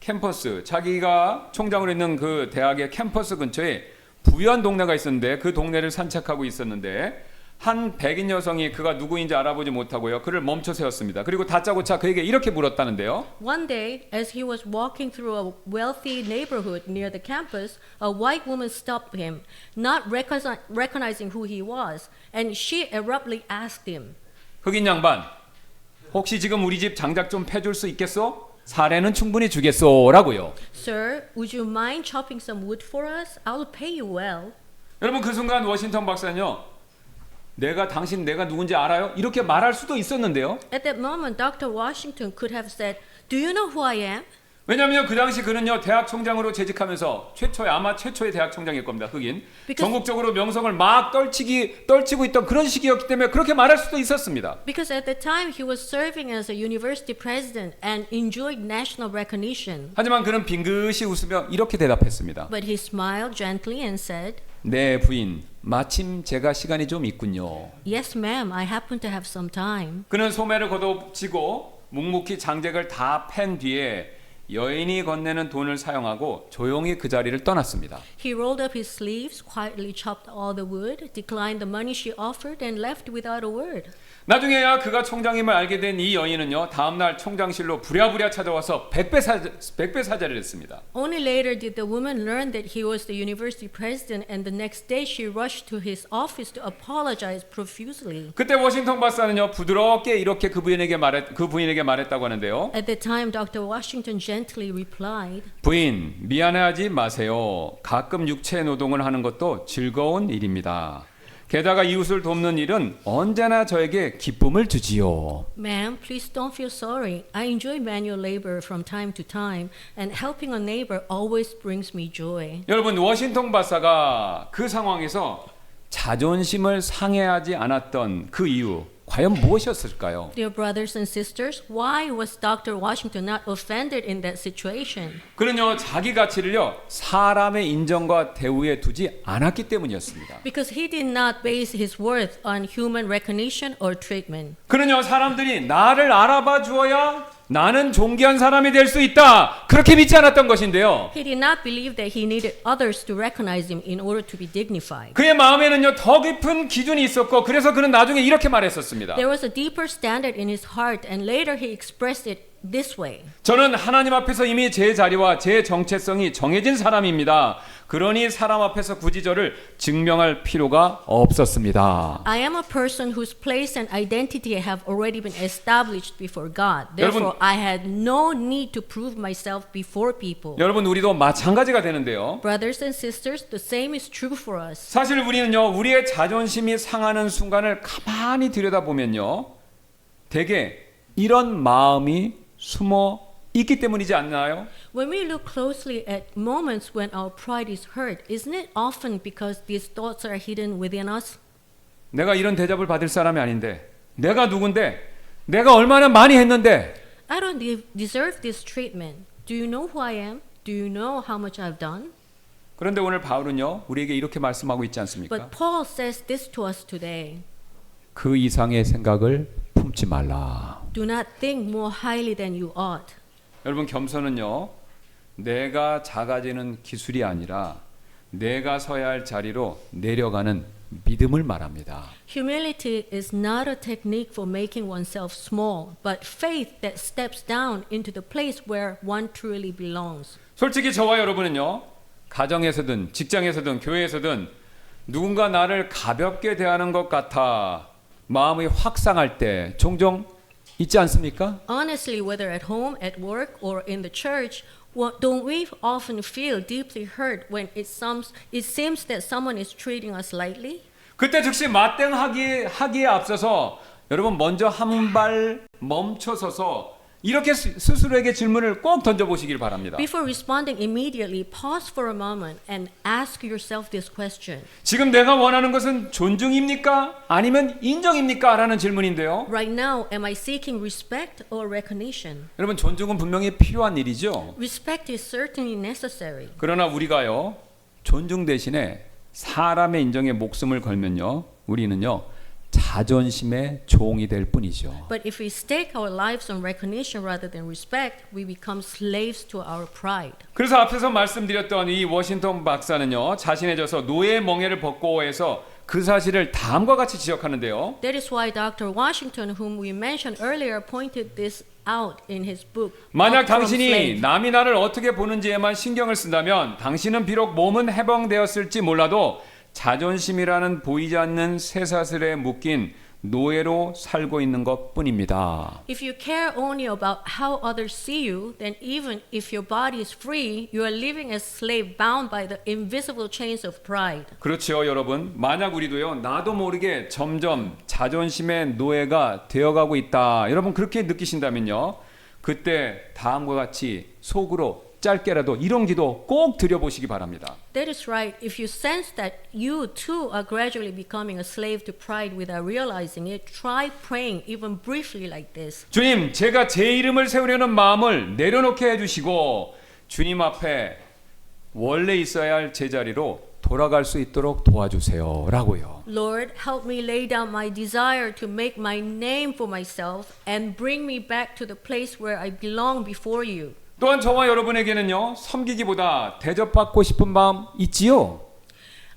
캠퍼스 자기가 총장으로 있는 그 대학의 캠퍼스 근처에 부유한 동네가 있었는데 그 동네를 산책하고 있었는데 한 백인 여성이 그가 누구인지 알아보지 못하고요 그를 멈춰 세웠습니다. 그리고 다짜고짜 그에게 이렇게 물었다는데요. One day, as he was walking through a wealthy neighborhood near the campus, a white woman stopped him, not recognizing who he was, and she abruptly asked him, 흑인 양반 혹시 지금 우리 집 장작 좀 패줄 수 있겠소? 사례는 충분히 주겠소라고요. Sir, would you mind chopping some wood for us? I'll pay you well. 여러분 그 순간 워싱턴 박사는요. 내가 누군지 알아요? 이렇게 말할 수도 있었는데요. At that moment, Dr. Washington could have said, Do you know who I am? 왜냐하면 그 당시 그는요 대학 총장으로 재직하면서 아마 최초의 대학 총장일 겁니다. 흑인. 전국적으로 명성을 막 떨치고 있던 그런 시기였기 때문에 그렇게 말할 수도 있었습니다. Because at the time he was serving as a university president and enjoyed national recognition. 하지만 그는 빙긋이 웃으며 이렇게 대답했습니다. But he smiled gently and said, 네 부인, 마침 제가 시간이 좀 있군요. Yes, ma'am, I happen to have some time. 그는 소매를 걷어지고 묵묵히 장작을 다 팬 뒤에 여인이 건네는 돈을 사용하고 조용히 그 자리를 떠났습니다. He rolled up his sleeves, quietly chopped all the wood, declined the money she offered, and left without a word. 나중에야 그가 총장임을 알게 된 이 여인은요 다음날 총장실로 부랴부랴 찾아와서 백배 사죄를 했습니다. Only later did the woman learn that he was the university president, and the next day she rushed to his office to apologize profusely. 그때 워싱턴 박사는요 부드럽게 이렇게 그 부인에게 말했다고 하는데요. At the time, Dr. Washington gently replied, 부인, 미안해하지 마세요. 가끔 육체 노동을 하는 것도 즐거운 일입니다. 게다가 이웃을 돕는 일은 언제나 저에게 기쁨을 주지요. Ma'am, please don't feel sorry. I enjoy manual labor from time to time, and helping a neighbor always brings me joy. 여러분, 워싱턴 박사가 그 상황에서 자존심을 상해하지 않았던 그 이유 과연 무엇이었을까요? Dear brothers and sisters, why was Dr. Washington not offended in that situation? 그는요 자기 가치를요 사람의 인정과 대우에 두지 않았기 때문이었습니다. Because he did not base his worth on human recognition or treatment. 그는요 사람들이 나를 알아봐 주어야 나는 존귀한 사람이 될 수 있다 그렇게 믿지 않았던 것인데요. He did not believe that he needed others to recognize him in order to be dignified. 그의 마음에는요 더 깊은 기준이 있었고 그래서 그는 나중에 이렇게 말했었습니다. There was a deeper standard in his heart, and later he expressed it this way. 저는 하나님 앞에서 이미 제 자리와 제 정체성이 정해진 사람입니다. 그러니 사람 앞에서 굳이 저를 증명할 필요가 없었습니다. I am a person whose place and identity have already been established before God. Therefore, I had no need to prove myself before people. 여러분, 우리도 마찬가지가 되는데요. Brothers and sisters, the same is true for us. 사실 우리는요, 우리의 자존심이 상하는 순간을 가만히 들여다보면요, 대개 이런 마음이 숨어 있기 때문이지 않나요? When we look closely at moments when our pride is hurt, isn't it often because these thoughts are hidden within us? 내가 이런 대접을 받을 사람이 아닌데, 내가 누군데, 내가 얼마나 많이 했는데, I don't deserve this treatment. Do you know who I am? Do you know how much I've done? 그런데 오늘 바울은요, 우리에게 이렇게 말씀하고 있지 않습니까? But Paul says this to us today. 그 이상의 생각을 품지 말라. Do not think more highly than you ought. 여러분, 겸손은요, 내가 작아지는 기술이 아니라 내가 서야 할 자리로 내려가는 믿음을 말합니다. Humility is not a technique for making oneself small, but faith that steps down into the place where one truly belongs. 솔직히 저와 여러분은요, 가정에서든 직장에서든 교회에서든 누군가 나를 가볍게 대하는 것 같아 마음이 확 상할 때 종종 있지 않습니까? Honestly, whether at home, at work, or in the church, don't we often feel deeply hurt when it seems that someone is treating us lightly? 그때 즉시 맞대응하기에 앞서서 여러분 먼저 한 발 멈춰서서 이렇게 스스로에게 질문을 꼭 던져보시길 바랍니다. Before responding immediately, pause for a moment and ask yourself this question. 지금 내가 원하는 것은 존중입니까? 아니면 인정입니까? 라는 질문인데요. Right now, am I seeking respect or recognition? 여러분, 존중은 분명히 필요한 일이죠. Respect is certainly necessary. 그러나 우리가요, 존중 대신에 사람의 인정에 목숨을 걸면요, 우리는요, 자존심의 종이 될 뿐이죠. But if we stake our lives on recognition rather than respect, we become slaves to our pride. 그래서 앞에서 말씀드렸던 이 워싱턴 박사는요, 자신의 저서 노예의 멍에를 벗고 해서 그 사실을 다음과 같이 지적하는데요. That is why Dr. Washington, whom we mentioned earlier, pointed this out in his book. 만약 Up from 당신이 Slave. 남이 나를 어떻게 보는지에만 신경을 쓴다면 당신은 비록 몸은 해방되었을지 몰라도 자존심이라는 보이지 않는 쇠사슬에 묶인 노예로 살고 있는 것뿐입니다. If you care only about how others see you, then even if your body is free, you are living as slave bound by the invisible chains of pride. 그렇죠, 여러분. 만약 우리도요, 나도 모르게 점점 자존심의 노예가 되어가고 있다. 여러분 그렇게 느끼신다면요, 그때 다음과 같이 속으로 짧게라도 이런 기도 꼭 드려보시기 바랍니다. That is right. If you sense that you too are gradually becoming a slave to pride without realizing it, try praying even briefly like this. 주님, 제가 제 이름을 세우려는 마음을 내려놓게 해주시고 주님 앞에 원래 있어야 할 제자리로 돌아갈 수 있도록 도와주세요. 라고요. Lord, help me lay down my desire to make my name for myself and bring me back to the place where I belong before you. 또한 저와 여러분에게는요, 섬기기보다 대접받고 싶은 마음 있지요?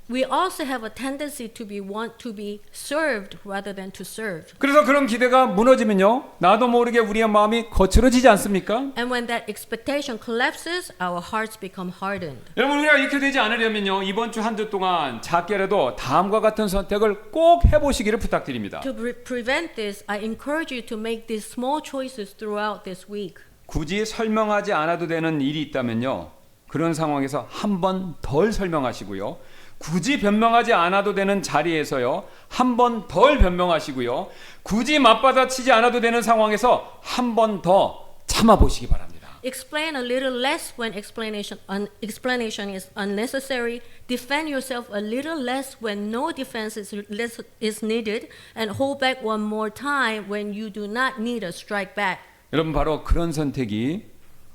We also have a tendency to want to be served rather than to serve. 그래서 그런 기대가 무너지면요, 나도 모르게 우리의 마음이 거칠어지지 않습니까? And when that expectation collapses, our hearts become hardened. 여러분, 우리가 이렇게 되지 않으려면요, 이번 주 한 주 동안 작게라도 다음과 같은 선택을 꼭 해보시기를 부탁드립니다. To prevent this, I encourage you to make these small choices throughout this week. 굳이 설명하지 않아도 되는 일이 있다면요, 그런 상황에서 한 번 덜 설명하시고요, 굳이 변명하지 않아도 되는 자리에서요, 한 번 덜 변명하시고요, 굳이 맞받아치지 않아도 되는 상황에서 한 번 더 참아보시기 바랍니다. Explain a little less when explanation is unnecessary. Defend yourself a little less when no defense is needed, and hold back one more time when you do not need a strike back. 여러분, 바로 그런 선택이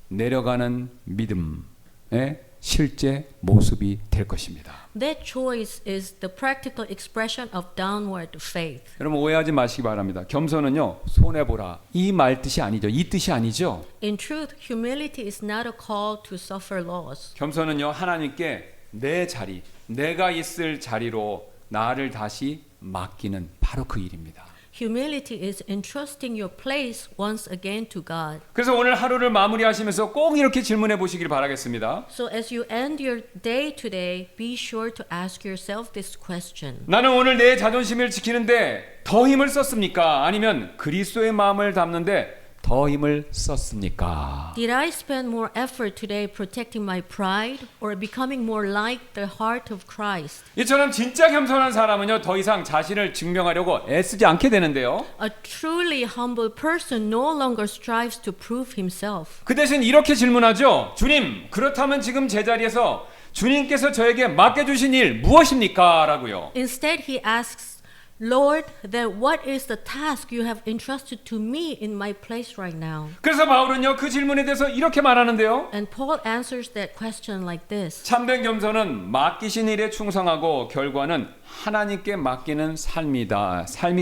내려가는 믿음의 실제 모습이 될 것입니다. That choice is the practical expression of downward faith. 여러분, 오해하지 마시기 바랍니다. 겸손은요, 손해보라 이 말 뜻이 아니죠. 이 뜻이 아니죠. In truth, humility is not a call to suffer loss. 겸손은요, 하나님께 내 자리, 내가 있을 자리로 나를 다시 맡기는 바로 그 일입니다. Humility is entrusting your place once again to God. 그래서 오늘 하루를 마무리하시면서 꼭 이렇게 질문해 보시길 바라겠습니다. So as you end your day today, be sure to ask yourself this question. 나는 오늘 내 자존심을 지키는데 더 힘을 썼습니까? 아니면 그리스도의 마음을 담는데 더 힘을 썼습니까? Did I spend more effort today protecting my pride or becoming more like the heart of Christ? 이처럼 진짜 겸손한 사람은요, 더 이상 자신을 증명하려고 애쓰지 않게 되는데요. A truly humble person no longer strives to prove himself. 그 대신 이렇게 질문하죠. 주님, 그렇다면 지금 제자리에서 주님께서 저에게 맡겨주신 일 무엇입니까? 라고요. Instead, he asks, Lord, then what is the task you have entrusted to me in my place right now? 그래서 바울은요, 그 질문에 대해서 이렇게 말하는데요. And Paul answers that question like this. 참된 겸손은 맡기신 일에 충성하고 결과는 하나님께 맡기는 삶이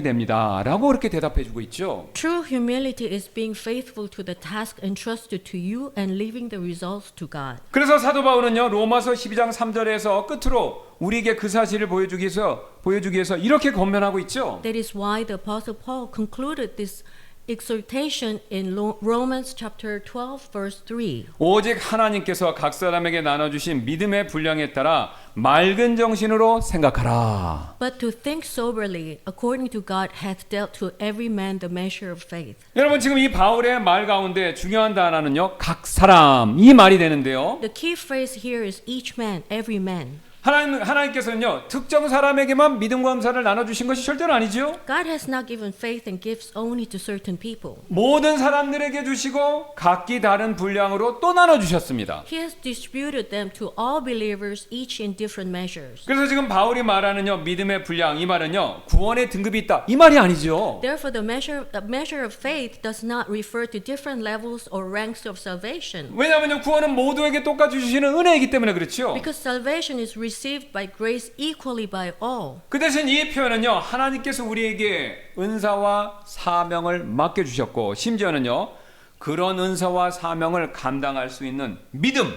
됩니다. 라고 그렇게 대답해 주고 있죠. True humility is being faithful to the task entrusted to you and leaving the results to God. 그래서 사도 바울은요, 로마서 12장 3절에서 끝으로 우리에게 그 사실을 보여주기 위해서 이렇게 권면하고 있죠. That is why the Apostle Paul concluded this exhortation in Romans chapter 12 verse 3. 오직 하나님께서 각 사람에게 나눠주신 믿음의 분량에 따라 맑은 정신으로 생각하라. But to think soberly, according to God hath dealt to every man the measure of faith. 여러분 지금 이 바울의 말 가운데 중요한 단어는요, 각 사람 이 말이 되는데요. The key phrase here is each man, every man. 하나님께서는요, 특정 사람에게만 믿음과 은사를 나눠주신 것이 절대로 아니죠. God has not given faith and gifts only to certain people. 모든 사람들에게 주시고 각기 다른 분량으로 또 나눠주셨습니다. He has distributed them to all believers, each in different measures. 그래서 지금 바울이 말하는요, 믿음의 분량 이 말은요, 구원의 등급이 있다 이 말이 아니죠. Therefore, the measure of faith does not refer to different levels or ranks of salvation. 왜냐하면요, 구원은 모두에게 똑같이 주시는 은혜이기 때문에 그렇죠. Because salvation is received by grace equally by all. 그 대신 이 표현은요, 하나님께서 우리에게 은사와 사명을 맡겨주셨고 심지어는요, 그런 은사와 사명을 감당할 수 있는 믿음,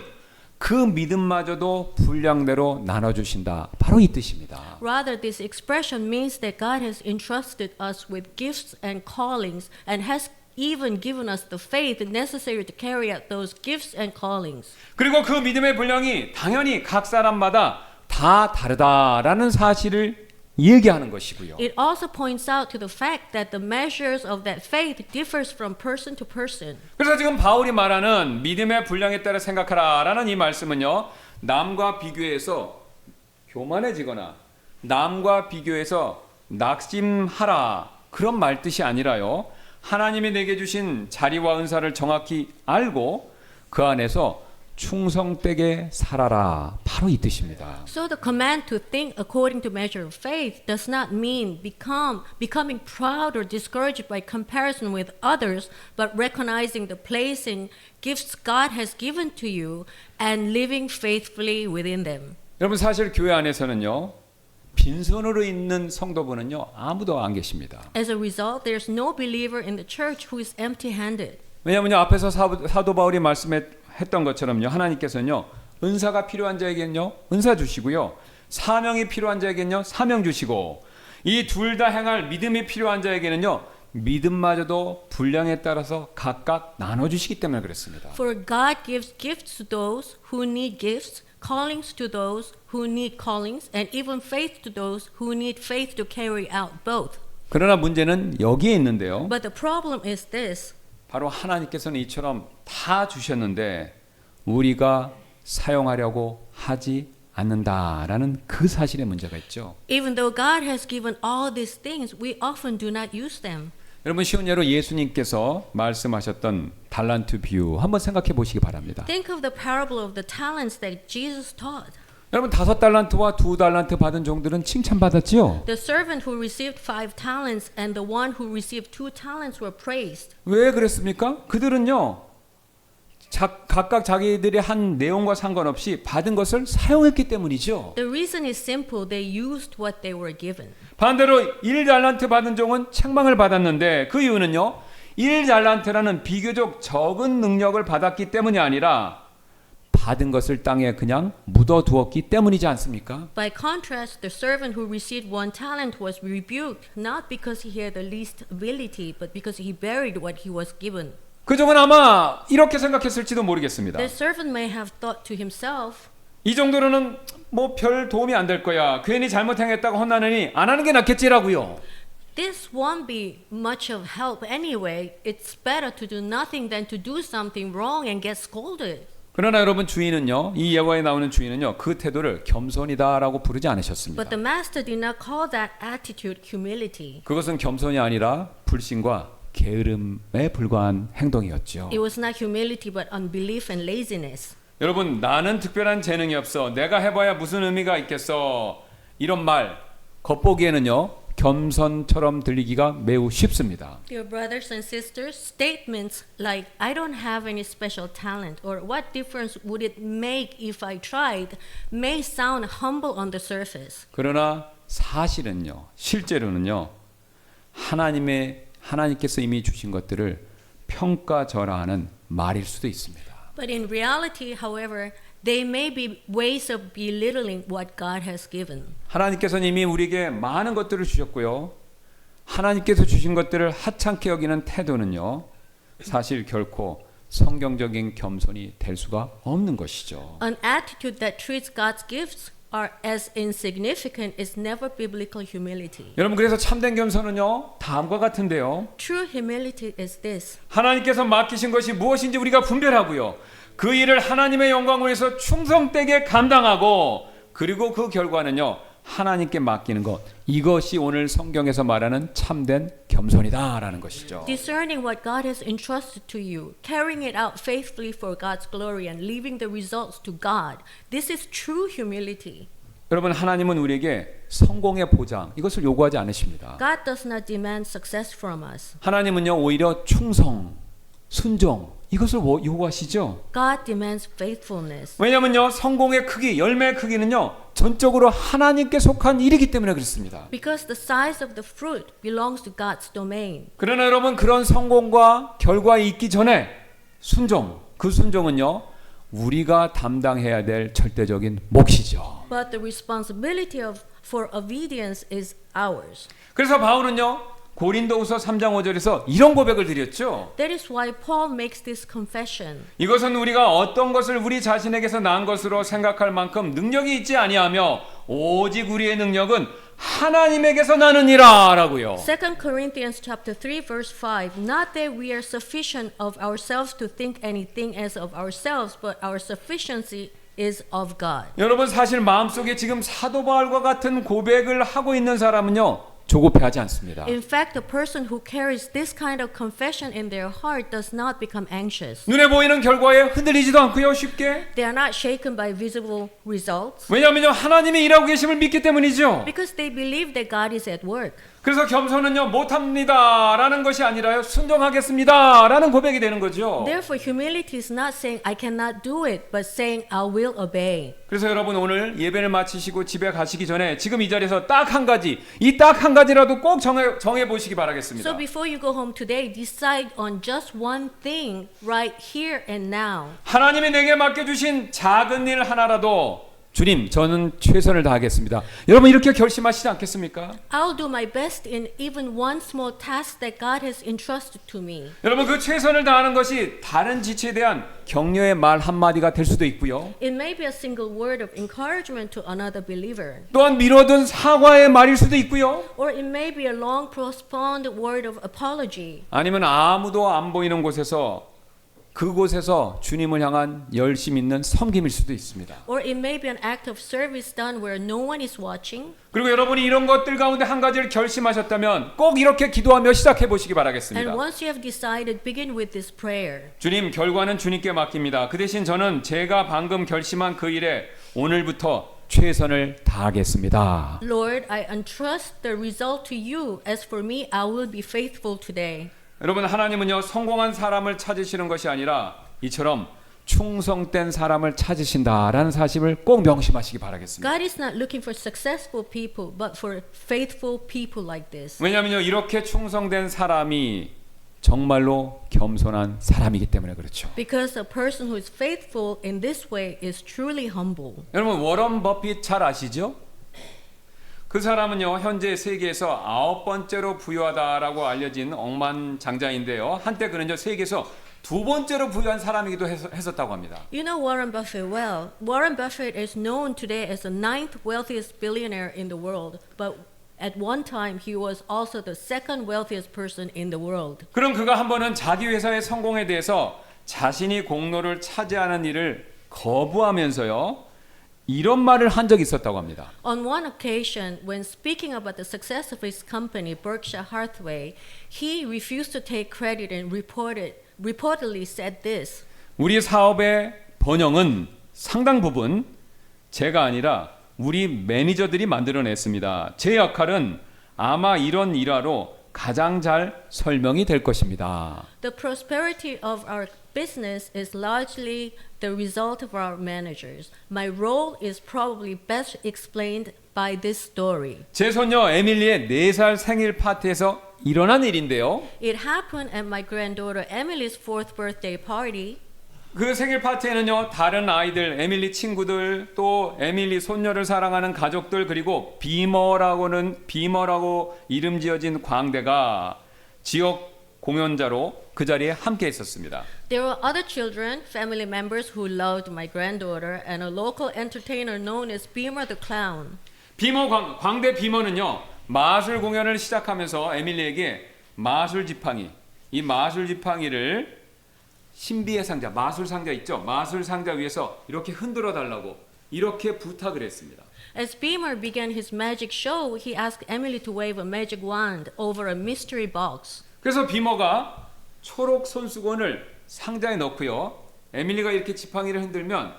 그 믿음마저도 분량대로 나눠주신다. 바로 이 뜻입니다. Rather, this expression means that God has entrusted us with gifts and callings and has even given us the faith necessary to carry out those gifts and callings. 그리고 그 믿음의 분량이 당연히 각 사람마다 다 다르다라는 사실을 얘기하는 것이고요. It also points out to the fact that the measures of that faith differs from person to person. 그래서 지금 바울이 말하는 믿음의 분량에 따라 생각하라라는 이 말씀은요, 남과 비교해서 교만해지거나 남과 비교해서 낙심하라 그런 말 뜻이 아니라요, 하나님이 내게 주신 자리와 은사를 정확히 알고 그 안에서 충성되게 살아라. 바로 이 뜻입니다. So the command to think according to measure of faith does not mean becoming proud or discouraged by comparison with others, but recognizing the place and gifts God has given to you and living faithfully within them. 여러분 사실 교회 안에서는요, 빈손으로 있는 성도분은요, 아무도 안 계십니다. As a result, there's no believer in the church who is empty-handed. 왜냐하면 앞에서 사도 바울이 말씀했던 것처럼요, 하나님께서는요, 은사가 필요한 자에게는요, 은사 주시고요, 사명이 필요한 자에게는요, 사명 주시고, 이 둘 다 행할 믿음이 필요한 자에게는요, 믿음마저도 분량에 따라서 각각 나눠주시기 때문에 그렇습니다. For God gives gifts to those who need gifts, callings to those who need callings, and even faith to those who need faith to carry out both. 그러나 문제는 여기에 있는데요. But the problem is this. 바로 하나님께서는 이처럼 다 주셨는데 우리가 사용하려고 하지 않는다라는 그 사실의 문제가 있죠. Even though God has given all these things, we often do not use them. 여러분 쉬운 예로 예수님께서 말씀하셨던 달란트 비유 한번 생각해 보시기 바랍니다. Think of the parable of the talents that Jesus taught. 여러분 5달란트와 2달란트 받은 종들은 칭찬받았지요. The servant who received 5 talents and the one who received 2 talents were praised. 왜 그랬습니까? 그들은요, 각각 자기들이 한 내용과 상관없이 받은 것을 사용했기 때문이죠. The reason is simple. They used what they were given. 반대로 1달란트 받은 종은 책망을 받았는데 그 이유는요, 1달란트라는 비교적 적은 능력을 받았기 때문이 아니라 받은 것을 땅에 그냥 묻어두었기 때문이지 않습니까? By contrast, the servant who received 1 talent was rebuked, not because he had the least ability, but because he buried what he was given. 그 종은 아마 이렇게 생각했을지도 모르겠습니다. The servant may have thought to himself, 이 정도로는 뭐 별 도움이 안 될 거야. 괜히 잘못행했다고 혼나느니 안 하는 게 낫겠지라고요. this won't be much of help anyway. It's better to do nothing than to do something wrong and get scolded. 그러나 여러분 주인은요, 이 예화에 나오는 주인은요, 그 태도를 겸손이다라고 부르지 않으셨습니다. But the master did not call that attitude humility. 그것은 겸손이 아니라 불신과 게으름에 불과한 행동이었죠. It was not humility but unbelief and laziness. 여러분, 나는 특별한 재능이 없어. 내가 해봐야 무슨 의미가 있겠어. 이런 말 겉보기에는요, 겸손처럼 들리기가 매우 쉽습니다. Dear brothers and sisters, statements like I don't have any special talent or what difference would it make if I tried may sound humble on the surface. 그러나 사실은요, 실제로는요, 하나님께서 이미 주신 것들을 평가절하하는 말일 수도 있습니다. But in reality, however, they may be ways of belittling what God has given. 하나님께서는 이미 우리에게 많은 것들을 주셨고요. 하나님께서 주신 것들을 하찮게 여기는 태도는요, 사실 결코 성경적인 겸손이 될 수가 없는 것이죠. An attitude that treats God's gifts as insignificant is never biblical humility. 여러분, 그래서 참된 겸손은요, 다음과 같은데요. True humility is this. 하나님께서 맡기신 것이 무엇인지 우리가 분별하고요. 그 일을 하나님의 영광을 위해서 충성되게 감당하고, 그리고 그 결과는요, 하나님께 맡기는 것. 이것이 오늘 성경에서 말하는 참된 겸손이다라는 것이죠. Discerning what God has entrusted to you, carrying it out faithfully for God's glory and leaving the results to God. This is true humility. 여러분, 하나님은 우리에게 성공의 보장, 이것을 요구하지 않으십니다. God does not demand success from us. 하나님은요, 오히려 충성, 순종, 이것을 요구하시죠. God demands faithfulness. 왜냐면요, 성공의 크기, 열매의 크기는요, 전적으로 하나님께 속한 일이기 때문에 그렇습니다. Because the size of the fruit belongs to God's domain. 그러나 여러분, 그런 성공과 결과에 있기 전에 순종, 그 순종은요, 우리가 담당해야 될 절대적인 몫이죠. But the responsibility for obedience is ours. 그래서 바울은요, 고린도후서 3장 5절에서 이런 고백을 드렸죠. That is why Paul makes this confession. 이것은 우리가 어떤 것을 우리 자신에게서 난 것으로 생각할 만큼 능력이 있지 아니하며 오직 우리의 능력은 하나님에게서 나느니라라고요. 2 Corinthians chapter 3 verse 5. Not that we are sufficient of ourselves to think anything as of ourselves, but our sufficiency is of God. 여러분, 사실 마음속에 지금 사도 바울과 같은 고백을 하고 있는 사람은요, 조급해하지 않습니다. In fact, the person who carries this kind of confession in their heart does not become anxious. 눈에 보이는 결과에 흔들리지도 않고요, 쉽게. They are not shaken by visible results 왜냐하면요, 하나님이 일하고 계심을 믿기 때문이죠. because they believe that God is at work. 그래서 겸손은요, 못합니다라는 것이 아니라요, 순종하겠습니다라는 고백이 되는 거죠. Therefore, humility is not saying I cannot do it, but saying I will obey. 그래서 여러분, 오늘 예배를 마치시고 집에 가시기 전에 지금 이 자리에서 딱 한 가지, 이 딱 한 가지라도 꼭 정해 보시기 바라겠습니다. So before you go home today, decide on just one thing right here and now. 하나님이 내게 맡겨주신 작은 일 하나라도 주님, 저는 최선을 다하겠습니다. 여러분, 이렇게 결심하시지 않겠습니까? I'll do my best in even one small task that God has entrusted to me. 여러분, 그 최선을 다하는 것이 다른 지체에 대한 격려의 말 한마디가 될 수도 있고요. It may be a single word of encouragement to another believer, 또한 미뤄둔 사과의 말일 수도 있고요. or it may be a long postponed word of apology, 아니면 아무도 안 보이는 곳에서 그곳에서 주님을 향한 열심 있는 섬김일 수도 있습니다. or it may be an act of service done where no one is watching. 그리고 여러분이 이런 것들 가운데 한 가지를 결심하셨다면 꼭 이렇게 기도하며 시작해 보시기 바라겠습니다. And once you have decided, begin with this prayer. 주님, 결과는 주님께 맡깁니다. 그 대신 저는 제가 방금 결심한 그 일에 오늘부터 최선을 다하겠습니다. Lord, I entrust the result to you. As for me, I will be faithful today. 여러분, 하나님은요, 성공한 사람을 찾으시는 것이 아니라 이처럼 충성된 사람을 찾으신다라는 사실을 꼭 명심하시기 바라겠습니다. God is not looking for successful people, but for faithful people like this. 왜냐하면요, 이렇게 충성된 사람이 정말로 겸손한 사람이기 때문에 그렇죠. Because a person who is faithful in this way is truly humble. 여러분 워런 버핏 잘 아시죠? 그 사람은요 현재 세계에서 9번째로 부유하다라고 알려진 억만장자인데요. 한때 그는요 세계에서 2번째로 부유한 사람이기도 했었다고 합니다. You know Warren Buffett well. Warren Buffett is known today as the 9th wealthiest billionaire in the world, but at one time he was also the second wealthiest person in the world. 그럼 그가 한 번은 자기 회사의 성공에 대해서 자신이 공로를 차지하는 일을 거부하면서요 이런 말을 한 적이 있었다고 합니다. On one occasion, when speaking about the success of his company, Berkshire Hathaway, he refused to take credit and reportedly said this. 우리 사업의 번영은 상당 부분 제가 아니라 우리 매니저들이 만들어냈습니다. 제 역할은 아마 이런 일화로 가장 잘 설명이 될 것입니다. The prosperity of our business is largely the result of our managers. My role is probably best explained by this story. 제 손녀 에밀리의 4살 생일 파티에서 일어난 일인데요. It happened at my granddaughter Emily's 4th birthday party. 그 생일 파티에는요 다른 아이들, 에밀리 친구들, 또 에밀리 손녀를 사랑하는 가족들 그리고 비머라고 이름 지어진 광대가 지역 공연자로 그 자리에 함께 있었습니다. There were other children, family members who loved my granddaughter, and a local entertainer known as Beamer the Clown. 광대 비머는요 마술 공연을 시작하면서 에밀리에게 마술 지팡이를 신비의 상자, 마술 상자 있죠? 마술 상자 위에서 이렇게 흔들어 달라고 이렇게 부탁을 했습니다. As Beamer began his magic show, he asked Emily to wave a magic wand over a mystery box. 그래서 비머가 초록 손수건을 상자에 넣고요. 에밀리가 이렇게 지팡이를 흔들면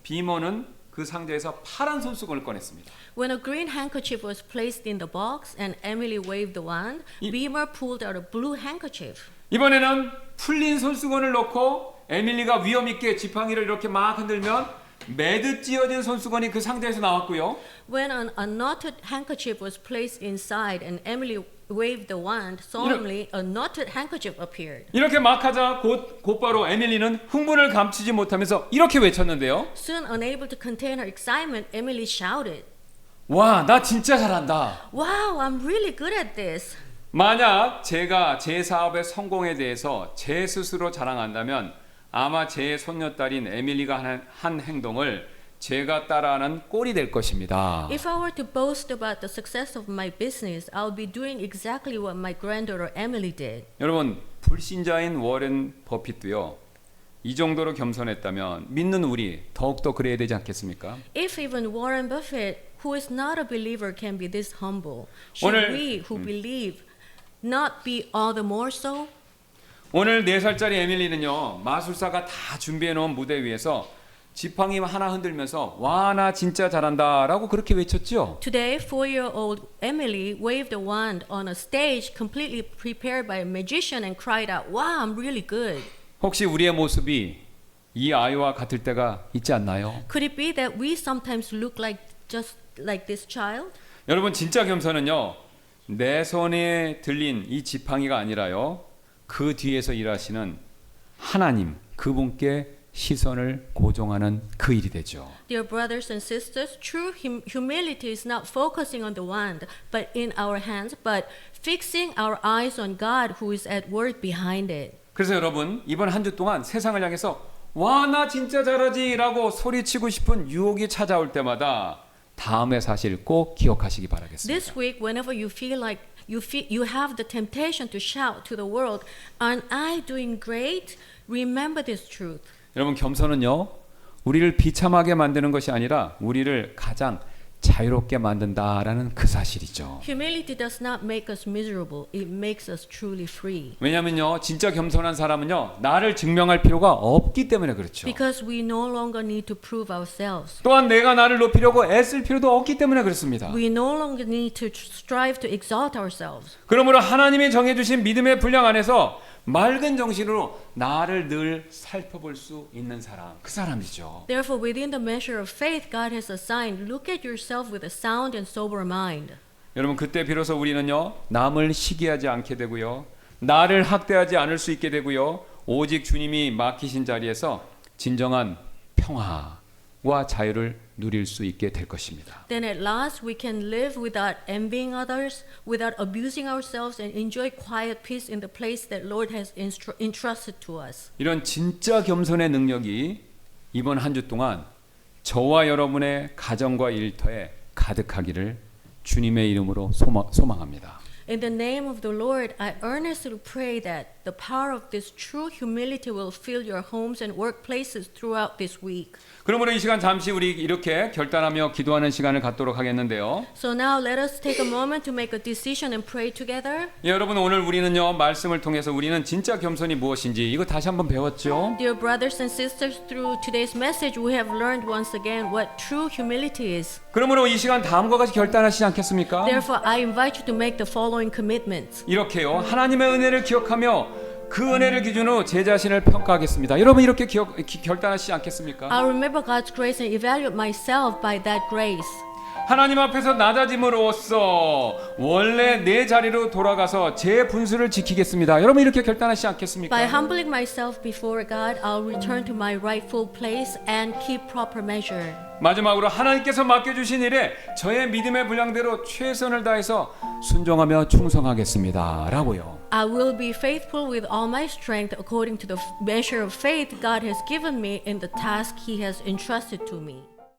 비머는 그 상자에서 파란 손수건을 꺼냈습니다. When a green handkerchief was placed in the box and Emily waved the wand, Beamer pulled out a blue handkerchief. 이번에는 풀린 손수건을 넣고 에밀리가 위험 있게 지팡이를 이렇게 막 흔들면 매듭 찌어진 손수건이 그 상자에서 나왔고요. When an unknotted handkerchief was placed inside and Emily waved the wand, solemnly a knotted handkerchief appeared. 이렇게 막 하자 곧바로 에밀리는 흥분을 감추지 못하면서 이렇게 외쳤는데요. Soon unable to contain her excitement, Emily shouted, 와, 나 진짜 잘한다. "Wow, I'm really good at this." 만약 제가 제 사업의 성공에 대해서 제 스스로 자랑한다면 아마 제 손녀딸인 에밀리가 한 행동을 제가 따라하는 꼴이 될 것입니다. If I were to boast about the success of my business, I'll be doing exactly what my granddaughter Emily did. 여러분, 불신자인 워렌 버핏도요. 이 정도로 겸손했다면 믿는 우리 더욱더 그래야 되지 않겠습니까? If even Warren Buffett, who is not a believer, can be this humble, should 오늘- we who believe not be all the more so? 오늘 4살짜리 에밀리는요. 마술사가 다 준비해 놓은 무대 위에서 지팡이 하나 흔들면서 와, 나 진짜 잘한다라고 그렇게 외쳤죠. Today, 4-year-old Emily waved a wand on a stage completely prepared by a magician and cried out, "Wow, I'm really good." 혹시 우리의 모습이 이 아이와 같을 때가 있지 않나요? Could it be that we sometimes look just like this child? 여러분 진짜 겸손은요. 내 손에 들린 이 지팡이가 아니라요. 그 뒤에서 일하시는 하나님 그분께 시선을 고정하는 그 일이 되죠. Dear brothers and sisters, true humility is not focusing on the wand, but in our hands, but fixing our eyes on God who is at work behind it. 그래서 여러분 이번 한 주 동안 세상을 향해서 와, 나 진짜 잘하지라고 소리치고 싶은 유혹이 찾아올 때마다 다음의 사실 꼭 기억하시기 바라겠습니다. This week, whenever you feel like you have the temptation to shout to the world, "Aren't I doing great?" Remember this truth. 여러분 겸손은요. 우리를 비참하게 만드는 것이 아니라 우리를 가장 자유롭게 만든다라는 그 사실이죠. Humility does not make us miserable. It makes us truly free. 왜냐면요. 진짜 겸손한 사람은요. 나를 증명할 필요가 없기 때문에 그렇죠. Because we no longer need to prove ourselves. 또한 내가 나를 높이려고 애쓸 필요도 없기 때문에 그렇습니다. We no longer need to strive to exalt ourselves. 그러므로 하나님이 정해주신 믿음의 분량 안에서 맑은 정신으로 나를 늘 살펴볼 수 있는 사람, 그 사람이죠. Therefore, within the measure of faith God has assigned, look at yourself with a sound and sober mind. 여러분 그때 비로소 우리는요 남을 시기하지 않게 되고요 나를 학대하지 않을 수 있게 되고요. 오직 주님이 맡기신 자리에서 진정한 평화와 자유를 누릴 수 있게 될 것입니다. Then at last we can live without envying others, without abusing ourselves, and enjoy quiet peace in the place that Lord has entrusted to us. 이런 진짜 겸손의 능력이 이번 한 주 동안 저와 여러분의 가정과 일터에 가득하기를 주님의 이름으로 소망합니다. In the name of the Lord, I earnestly pray that the power of this true humility will fill your homes and workplaces throughout this week. 그러므로 이 시간 잠시 우리 이렇게 결단하며 기도하는 시간을 갖도록 하겠는데요. So now let us take a moment to make a decision and pray together. 예, 여러분 오늘 우리는요 말씀을 통해서 우리는 진짜 겸손이 무엇인지 이거 다시 한번 배웠죠. Dear brothers and sisters, through today's message, we have learned once again what true humility is. 그러므로 이 시간 다음과 같이 결단하시지 않겠습니까? Therefore, I invite you to make the following commitments. 이렇게요 하나님의 은혜를 기억하며 그 은혜를 기준으로 제 자신을 평가하겠습니다. 여러분 이렇게 결단하시지 않겠습니까? I'll remember God's grace and evaluate myself by that grace. 하나님 앞에서 낮아짐으로써 원래 내 자리로 돌아가서 제 분수를 지키겠습니다. 여러분 이렇게 결단하시지 않겠습니까? By humbling myself before God, I'll return to my rightful place and keep proper measure. 마지막으로 하나님께서 맡겨주신 일에 저의 믿음의 분량대로 최선을 다해서 순종하며 충성하겠습니다. 라고요. I will be faithful with all my strength according to the measure of faith God has given me in the task He has entrusted to me.